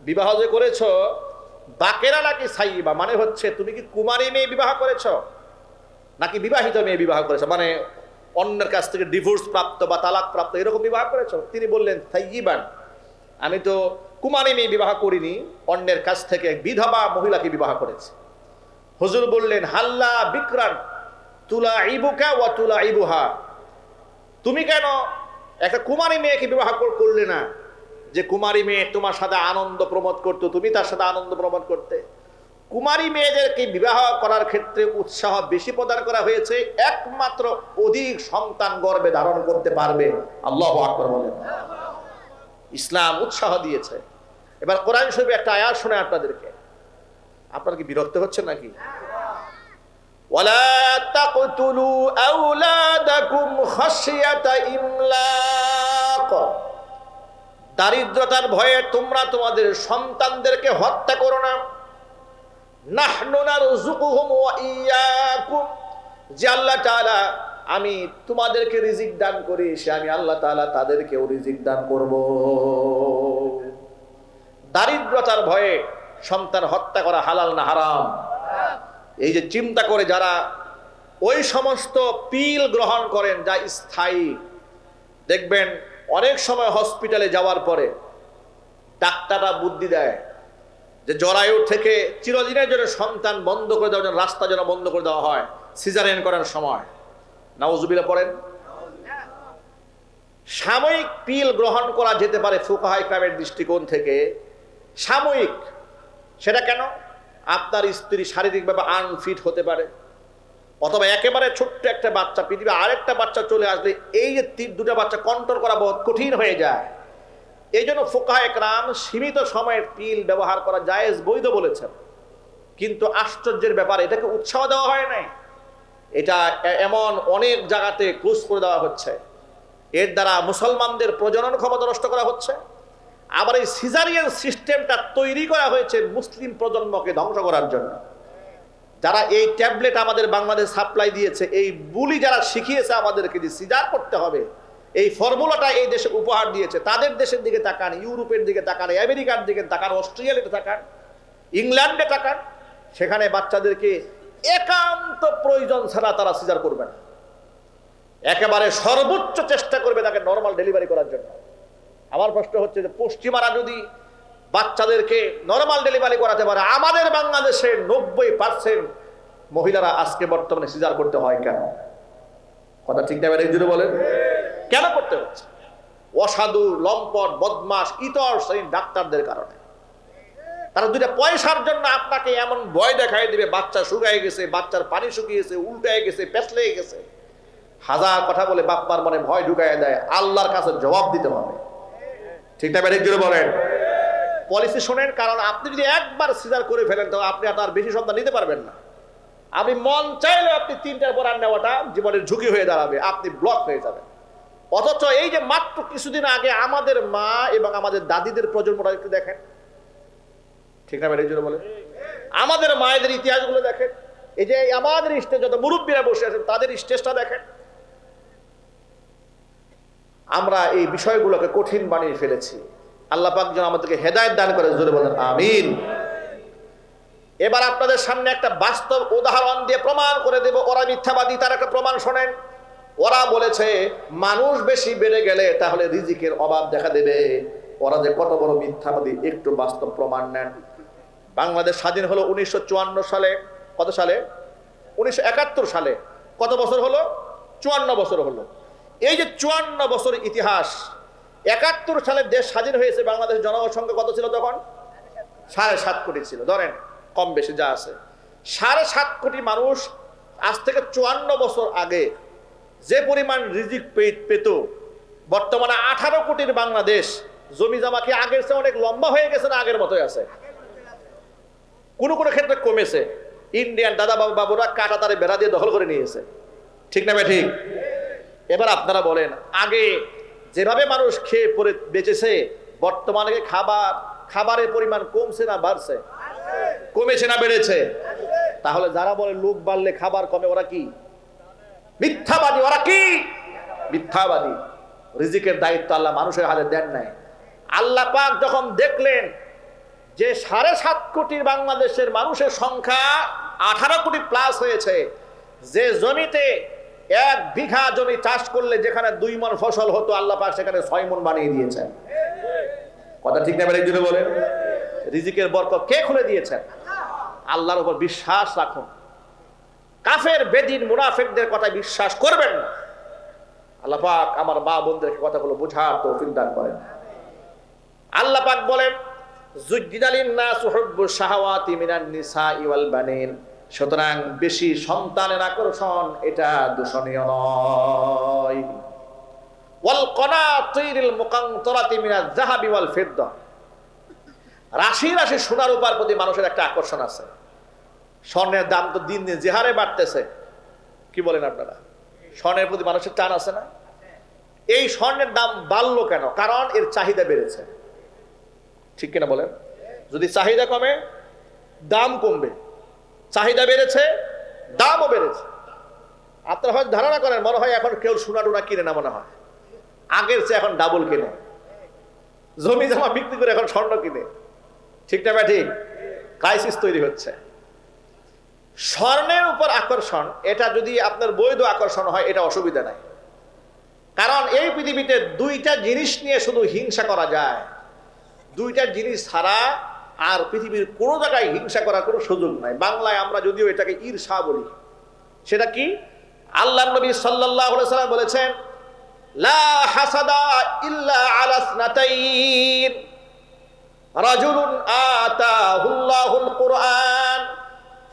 বিবাহ যে করেছো বাকেরা নাকি সাইয়িবা, মানে হচ্ছে তুমি কি কুমারী মেয়ে বিবাহ করেছো নাকি বিবাহিত মেয়ে বিবাহ করেছো, মানে অন্যের কাছ থেকে ডিভোর্স প্রাপ্ত বা তালাক প্রাপ্ত এরকম বিবাহ করেছো? তিনি বললেন সাইয়িবান, আমি তো কুমারী মেয়ে বিবাহ করিনি, অন্যের কাছ থেকে বিধবা মহিলাকে বিবাহ করেছি। হুজুর বললেন হাল্লা বিকরান তুলাইবুকা ওয়া তুলাইবুহা, তুমি কেন একটা কুমারী মেয়েকে বিবাহ করলে না? যে কুমারী মেয়ে তোমার সাথে আনন্দ প্রমোদ করতো, তুমি তার সাথে আনন্দ প্রমোদ করতে। কুমারী মেয়েদেরকে বিবাহ করার ক্ষেত্রে উৎসাহ বেশি প্রদান করা হয়েছে, একমাত্র অধিক সন্তান গর্ভে ধারণ করতে পারবে। আল্লাহু আকবার বলেন। ইসলাম উৎসাহ দিয়েছে। এবার কোরআন শরীফে একটা আয়াত শুনে আপনাদেরকে, আপনারা কি বিরক্ত হচ্ছেন নাকি? ওয়ালা তাকতুলু আওলাদাকুম খাশিয়াতা ইমলাক, দারিদ্রতার ভয়ে তোমরা তোমাদের সন্তানদেরকে হত্যা করো না। নাহনু নারযুকুহুম ওয়া ইয়্যাকুম, যে আল্লাহ তাআলা আমি তোমাদেরকে রিজিক দান করি, সে আমি আল্লাহ তাআলা তাদেরকেও রিজিক দান করব। দারিদ্রতার ভয়ে সন্তান হত্যা করা হালাল না হারাম? এই যে চিন্তা করে যারা ওই সমস্ত পিল গ্রহণ করেন যা স্থায়ী, দেখবেন অনেক সময় হসপিটালে যাওয়ার পরে ডাক্তাররা বুদ্ধি দেয় যে জরায়ু থেকে চিরদিনের জন্য সন্তান বন্ধ করে দেওয়ার জন্য রাস্তা যেন বন্ধ করে দেওয়া হয় সিজারিয়ান করার সময়। নাউজুবিল্লাহ পড়েন। সাময়িক পিল গ্রহণ করা যেতে পারে ফুকাহায়ে কেরামের দৃষ্টিকোণ থেকে, সাময়িক। সেটা কেন? আপনার স্ত্রী শারীরিকভাবে আনফিট হতে পারে, অথবা একেবারে ছোট্ট একটা বাচ্চা পৃথিবী আরেকটা বাচ্চা চলে আসলে এই যে দুটা বাচ্চা কন্ট্রোল করা বহুত কঠিন হয়ে যায়। এই জন্য ফুকাহায়ে কেরাম সীমিত সময়ের পিল ব্যবহার করা জায়েজ, বৈধ বলেছেন। কিন্তু আশ্চর্যের ব্যাপার, এটাকে উৎসাহ দেওয়া হয় নাই। এটা এমন অনেক জায়গাতে ক্লোজ করে দেওয়া হচ্ছে। এর দ্বারা মুসলমানদের প্রজনন ক্ষমতা নষ্ট করা হচ্ছে। আবার এই সিজারিয়ান সিস্টেমটা তৈরি করা হয়েছে মুসলিম প্রজন্মকে ধ্বংস করার জন্য। যারা এই ট্যাবলেট আমাদের বাংলাদেশ সাপ্লাই দিয়েছে, এই বুলি যারা শিখিয়েছে আমাদেরকে যে সিজার করতে হবে, এই ফর্মুলাটা এই দেশে উপহার দিয়েছে, তাদের দেশের দিকে তাকান, ইউরোপের দিকে তাকান, আমেরিকার দিকে তাকান, অস্ট্রেলিয়াতে তাকান, ইংল্যান্ডে তাকান, সেখানে বাচ্চাদেরকে একান্ত প্রয়োজন ছাড়া তারা সিজার করবে না, একেবারে সর্বোচ্চ চেষ্টা করবে তাকে নর্মাল ডেলিভারি করার জন্য। আমার প্রশ্ন হচ্ছে যে পশ্চিমারা যদি বাচ্চাদেরকে নর্মাল ডেলিভারি করাতে পারে, আমাদের বাংলাদেশে 90% মহিলারা আজকে বর্তমানে সিজার করতে হয় কেন? কথা ঠিক না? জুড়ে বলেন, কেন করতে হচ্ছে? অসাধু, লম্পট, বদমাশ, ইতর শ্রেণীর ডাক্তারদের কারণে। তারা দুইটা পয়সার জন্য আপনাকে এমন ভয় দেখাই দিবে, বাচ্চা শুকায় গেছে, বাচ্চার পানি শুকিয়েছে, উল্টায় গেছে, পেছলে গেছে, হাজার কথা বলে বাপ্পার মনে ভয় ঢুকাই দেয়। আল্লাহর কাছে জবাব দিতে হবে। ঠিক না? জুড়ে বলেন। পলিসি শোনেন, কারণ আপনি যদি একবার সিজার করে ফেলেন তো আপনি আর বেশি সন্তান নিতে পারবেন না। আপনি মন চাইলে আপনি 3টার পর আর নেওয়াটা জীবনের ঝুঁকি হয়ে দাঁড়াবে, আপনি ব্লক হয়ে যাবেন। অথচ এই যে মাত্র কিছুদিন আগে আমাদের মা এবং আমাদের দাদিদের প্রজন্মটা একটু দেখেন, ঠিক না? জুড়ে বলেন। আমাদের মায়েদের ইতিহাসগুলো দেখেন, এই যে আমাদের স্টেজ যত মুরব্বীরা বসে আছেন তাদের স্টেজটা দেখেন। আমরা এই বিষয়গুলোকে কঠিন বানিয়ে ফেলেছি। আল্লাহ পাক যেন আমাদেরকে হেদায়েত দান করে, জোরে বলেন আমিন। এবার আপনাদের সামনে একটা বাস্তব উদাহরণ দিয়ে প্রমাণ করে দেব ওরা মিথ্যাবাদী। তার একটা প্রমাণ শোনেন। ওরা বলেছে মানুষ বেশি বেড়ে গেলে তাহলে রিজিকের অভাব দেখা দেবে। ওরা যে কত বড় মিথ্যাবাদী, একটু বাস্তব প্রমাণ নেন। বাংলাদেশ স্বাধীন হলো 1954 সালে। কত সালে? 1971 সালে কত বছর হলো? 54 বছর হলো। এই যে 54 বছর ইতিহাস, 71 সালে দেশ স্বাধীন হয়েছে, বাংলাদেশের জনসংখ্যা কত ছিল তখন? 7.5 কোটি ছিল, ধরেন কম বেশি যা আছে। 7.5 কোটি মানুষ আজ থেকে 54 বছর আগে যে পরিমাণ রিজিক পেত, বর্তমানে 18 কোটির বাংলাদেশ জমি জমা কি আগের চেয়ে অনেক লম্বা হয়ে গেছে না আগের মতোই আছে? কোনো কোনো ক্ষেত্রে কমেছে। ইন্ডিয়ান দাদা বাবুরা কাটা তারে বেড়া দিয়ে দখল করে নিয়েছে, ঠিক না ভাই? ঠিক। এবার আপনারা বলেন, আগে যেভাবে মানুষ খেয়ে পরে বেঁচেছে, বর্তমানে খাবারের পরিমাণ কমছে না বাড়ছে? কমেছে না বেড়েছে? তাহলে যারা বলে লোক বাড়লে খাবার কমে, ওরা কি মিথ্যাবাদী? ওরা কি মিথ্যাবাদী? রিজিকের দায়িত্ব আল্লাহ মানুষের হাতে দেন নাই। আল্লাহ পাক যখন দেখলেন যে 7.5 কোটির বাংলাদেশের মানুষের সংখ্যা 18 কোটি প্লাস হয়েছে, যে জমিতে 1 বিঘা জমি চাষ করলে যেখানে 2 মণ ফসল হতো, আল্লাহ পাক সেখানে 6 মণ বানিয়ে দিয়েছেন। কথা ঠিক না ভাই? একজনে বলেন, রিজিকের বরকত কে খুলে দিয়েছেন? আল্লাহর উপর বিশ্বাস রাখুন। কাফের বেদিন মুনাফিকদের কথা বিশ্বাস করবেন না। আল্লাহ পাক আমার মা বোনদেরকে কথাগুলো বোঝার তৌফিক দান করেন। আল্লাহ পাক বলেন, যুজ্জিদালিন নাসু হুব্বুশ শাহাওয়াতি মিনান নিসাই ওয়াল বানিন, সুতরাং বেশি সন্তানের আকর্ষণ এটা দূষণীয় নয়। ওয়াল কনাতিরিল মুকান্তরাতি মিনাজ যাহাবি ওয়াল ফিদ্দা, রাশি রাশি সোনার রূপার প্রতি মানুষের একটা আকর্ষণ আছে। স্বর্ণের দাম তো দিন দিন যে হারে বাড়তেছে, কি বলেন আপনারা? স্বর্ণের প্রতি মানুষের টান আছে না? এই স্বর্ণের দাম বাড়লো কেন? কারণ এর চাহিদা বেড়েছে, ঠিক কিনা বলেন? যদি চাহিদা কমে দাম কমবে, চাহিদা বেড়েছে দামও বেড়েছে। আপনারা হয়তো ধারণা করেন, মনে হয় এখন কেউ সোনা টোনা কিনে না, মনে হয় আগের চেয়ে এখন ডাবল কিনে, জমি জমা বিক্রি করে এখন স্বর্ণ কিনে, ঠিক না ভাই? ঠিক। ক্রাইসিস তৈরি হচ্ছে। স্বর্ণের উপর আকর্ষণ, এটা যদি আপনার বৈধ আকর্ষণ হয়, এটা অসুবিধা নাই। কারণ এই পৃথিবীতে 2টা জিনিস নিয়ে শুধু হিংসা করা যায়। 2টা জিনিস ছাড়া আর পৃথিবীর কোনো জায়গায় হিংসা করার কোনো সুযোগ নাই। বাংলায় আমরা যদিও এটাকে ঈর্ষা বলি। সেটা কি? আল্লাহর নবী সাল্লাল্লাহু আলাইহি ওয়াসাল্লাম বলেছেন, লা হাসাদা ইল্লা আলা ইসনাতাইন, রাজুলুন আতাহুল্লাহুল কুরআন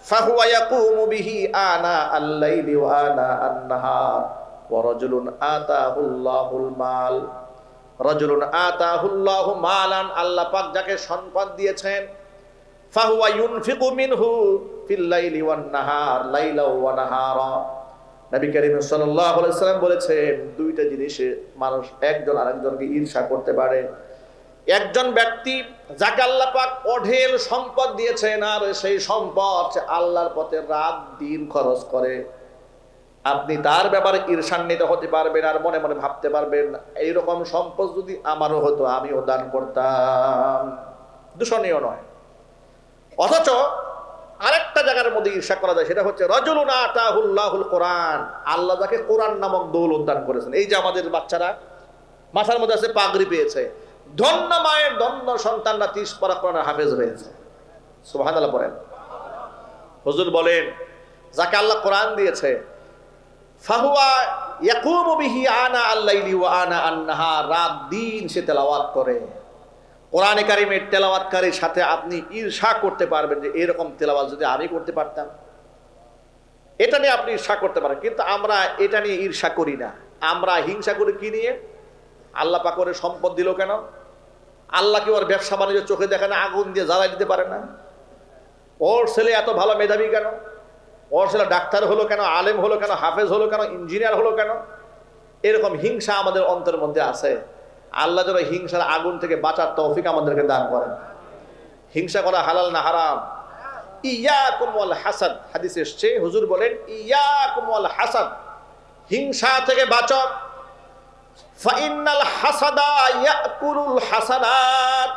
ফাহুয়া ইয়াকুমু বিহি আনা আল-লাইলি ওয়া আনা আন-নাহার, ওয়া রাজুলুন আতাহুল্লাহুল মাল, রাজুলুন আতাহুল্লাহু মালান, আল্লাহ পাক যাকে সম্পদ দিয়েছেন, ফাহুয়া ইউনফিকু মিনহু ফিল লাইলি ওয়ান নাহার, লাইলা ওয়া নাহারা। নবী করিম সাল্লাল্লাহু আলাইহি ওয়াসাল্লাম বলেছেন, 2টা জিনিসে মানুষ একজন আরেকজনকে ঈর্ষা করতে পারে। একজন ব্যক্তি যাকে আল্লাহ পাক অঢেল সম্পদ দিয়েছেন, আর সেই সম্পদ আল্লাহর পথে রাত দিন খরচ করে, আপনি তার ব্যাপারে ঈর্ষান্বিত হতে পারবেন আর মনে মনে ভাবতে পারবেন, এইরকম সম্পদ যদি আমারও হতো আমিও দান করতাম। দূষণীয় নয়। অথচ আরেকটা জায়গার মধ্যে ঈর্ষা করা যায়, সেটা হচ্ছে রাজুলুন আতাহুল্লাহুল কোরআন, আল্লাহ যাকে কোরআন নামক দৌলত দান করেছেন। এই যে আমাদের বাচ্চারা মাথার মধ্যে আছে পাগড়ি পেয়েছে, ধন্য মায়ের ধন্য সন্তানরা 30 পারা কোরআনের হাফেজ হয়েছে। সুবহানাল্লাহ পড়েন। হুজুর বলেন, যাকে আল্লাহ কোরআন দিয়েছে, ফাহুয়া ইয়াকুমু বিহি আনা আল-লাইলি ওয়া আনা আন-নাহার, রাত দিন সে তেলাওয়াত করে। কোরআনে কারিমের তেলাওয়াতকারীর সাথে আপনি ঈর্ষা করতে পারবেন যে এরকম তেলাওয়াত যদি আমি করতে পারতাম। এটা নিয়ে আপনি ঈর্ষা করতে পারেন, কিন্তু আমরা এটা নিয়ে ঈর্ষা করি না। আমরা হিংসা করি কি নিয়ে? আল্লাহ পাক ওর সম্পদ দিল কেন? আল্লাহ কি ওর ব্যবসা বাণিজ্য চোখে দেখে না? আগুন দিয়ে জ্বালাই দিতে পারে না? ওর ছেলে এত ভালো মেধাবী কেন? ওর ছেলে ডাক্তার হলো কেন? আলেম হলো কেন? হাফেজ হলো কেন? ইঞ্জিনিয়ার হলো কেন? এরকম হিংসা আমাদের অন্তরের মধ্যে আছে। আল্লাহ যেন হিংসার আগুন থেকে বাঁচার তৌফিক আমাদেরকে দান করেন। হিংসা করা হালাল না হারাম? ইয়াকুম ওয়াল হাসাদ, হাদিসে এসেছে, হুজুর বলেন, ইয়াকুম ওয়াল হাসাদ, হিংসা থেকে বাঁচো। ফাইন্নাল হাসাদা ইয়াকুলুল হাসানাত,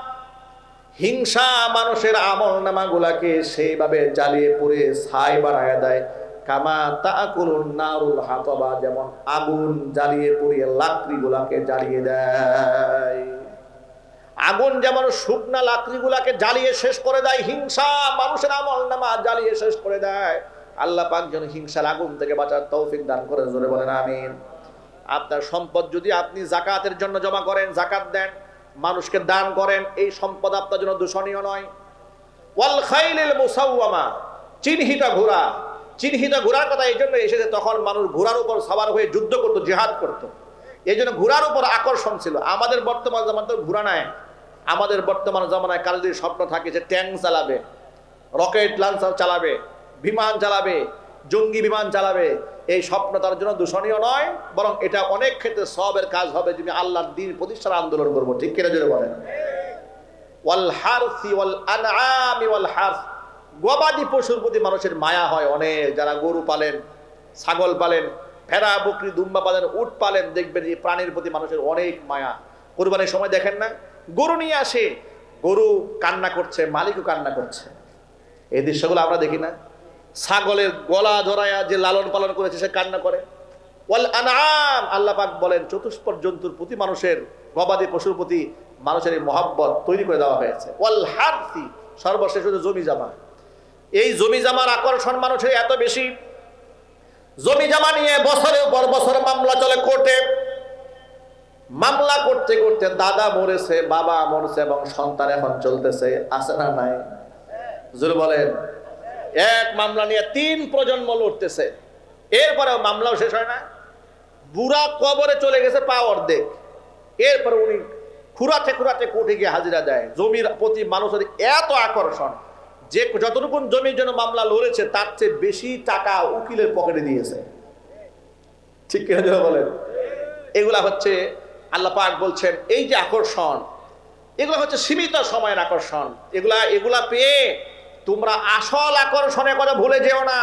হিংসা মানুষের আমলনামাগুলোকে সেইভাবে জ্বালিয়ে পুড়ে ছাই বানায় দেয়। কামা তাকুলুন নারুল হাতাবা, যেমন আগুন জ্বালিয়ে পুড়িয়ে লাকড়িগুলোকে জ্বালিয়ে দেয়। আগুন যেমন শুকনা লাকড়িগুলোকে জ্বালিয়ে শেষ করে দেয়, হিংসা মানুষের আমলনামা জ্বালিয়ে শেষ করে দেয়। আল্লাহ পাক যেন হিংসার আগুন থেকে বাঁচার তৌফিক দান করে, জোরে বলেন আমিন। আপনার সম্পদ যদি আপনি যাকাতের জন্য জমা করেন, যাকাত দেন, মানুষকে দান করেন, এই সম্পদ আপনার জন্য দূষণীয় নয়। ওয়াল খাইলিল মুসাওয়ামা, চিহ্নিত ঘোড়া, চিহ্নিত ঘোড়ার কথা এই জন্য এসেছে, তখন মানুষ ঘোড়ার উপর সওয়ার হয়ে যুদ্ধ করত, জিহাদ করত, এই জন্য ঘোড়ার উপর আকর্ষণ ছিল। আমাদের বর্তমান জামানায় তো ঘোড়া নাই। আমাদের বর্তমান জামানায় কাল যদি স্বপ্ন থাকে যে ট্যাঙ্ক চালাবে, রকেট লঞ্চার চালাবে, বিমান চালাবে, জঙ্গি বিমান চালাবে, এই স্বপ্ন তার জন্য দূষণীয় নয়, বরং এটা অনেক ক্ষেত্রে সওয়াবের কাজ হবে। তুমি আল্লাহর দ্বীন প্রতিষ্ঠার আন্দোলন করবো, ঠিক কিনা জোরে বলেন। ওয়াল হারসি ওয়াল আনআমি ওয়াল হারস, গবাদি পশুর প্রতি মানুষের মায়া হয় অনেক। যারা গরু পালেন, ছাগল পালেন, ভেড়া বকরি দুম্বা পালেন, উট পালেন, দেখবেন এই প্রাণীর প্রতি মানুষের অনেক মায়া। কুরবানির সময় দেখেন না, গরু নিয়ে আসে, গরু কান্না করছে, মালিকও কান্না করছে, এই দৃশ্যগুলো আমরা দেখি না। ছাগলের গলা ধরায়া যে লালন পালন করেছে সে কান্না করে। ওয়াল আনআম, আল্লাহ পাক বলেন চতুষ্পদ জন্তুর প্রতি মানুষের, গবাদি পশুর প্রতি মানুষের এই মহব্বত তৈরি করে দেওয়া হয়েছে। ওয়াল হারসি, সর্বশেষ হচ্ছে জমি জমা। এই জমি জমার আকর্ষণ মানুষের এত বেশি, জমি জমা নিয়ে বছরের পর বছর মামলা চলে কোর্টে। মামলা করতে করতে দাদা মরেছে, বাবা মরেছে, এবং সন্তান এখন চলতেছে, আছে না নাই? জোরে বলেন। এক মামলা নিয়ে 3 প্রজন্ম লড়তেছে, এরপরেও মামলাও শেষ হয় না। বুড়া কবরে চলে গেছে, পা অর্ধেক, এরপরে উনি খুঁড়াতে খুঁড়াতে কোর্টে গিয়ে হাজিরা দেয়। জমির প্রতি মানুষের এত আকর্ষণ যে যতটুকু জমির জন্য মামলা লড়েছে তার চেয়ে বেশি টাকা উকিলের পকেটে দিয়েছে, ঠিক কিনা বলেন। এগুলা হচ্ছে আল্লাহ পাক বলছেন এই যে আকর্ষণ, এগুলা হচ্ছে সীমিত সময়ের আকর্ষণ। এগুলা পেয়ে তোমরা আসল আকর্ষণের কথা ভুলে যেও না।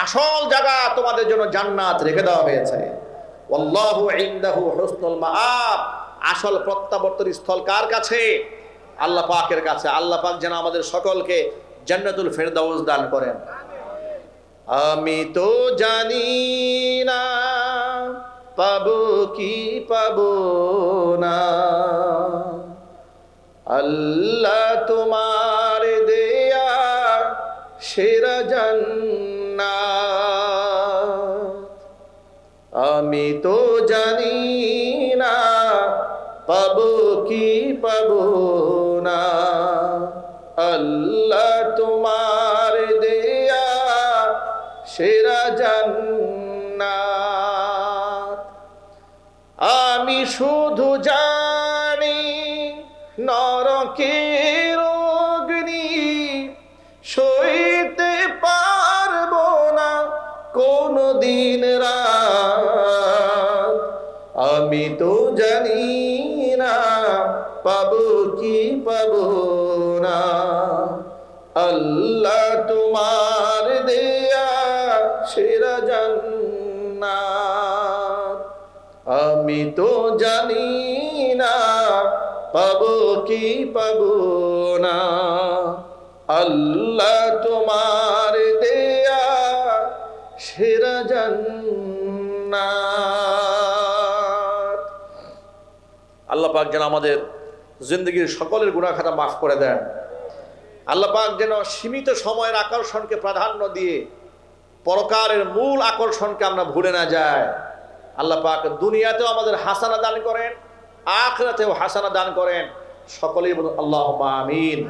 আসল জায়গা তোমাদের জন্য জান্নাত রেখে দেওয়া হয়েছে। আল্লাহু ইনদাহু হুসনুল মাআব, আসল প্রত্যাবর্তন স্থল কার কাছে? আল্লাহ পাকের কাছে। আল্লাহ পাক যেন আমাদের সকলকে জান্নাতুল ফেরদাউস দান করেন। আমি তো জানি না পাবো কি পাবো না, আল্লাহ তোমার দেয়া সেরা জান্নাত। আমি তো জানি না পাবো কি পাবো না, আল্লাহ তোমার দেয়া সেরা জান্নাত। আমি শুধু জানি নরকের অগ্নি সইতে পারবো না কোনদিন রাত। আমি তো জানি না পাবো কি পাবো না, আল্লাহ তোমার দেয়া সেরা জান্নাত। আমি তো জানি না পাবো কি পাবো না, আল্লাহ তোমার দেয়া সেরা জান্নাত। আল্লাহ পাক যেন আমাদের জিন্দগির সকলের গুনাহ খাতা মাফ করে দেন। আল্লাহ পাক যেন সীমিত সময়ের আকর্ষণকে প্রাধান্য দিয়ে পরকালের মূল আকর্ষণকে আমরা ভুলে না যায়। আল্লাহ পাক দুনিয়াতেও আমাদের হাসানা দান করেন, আখিরাতেও হাসানা দান করেন। সকলেই বলুন আল্লাহুম্মা আমিন।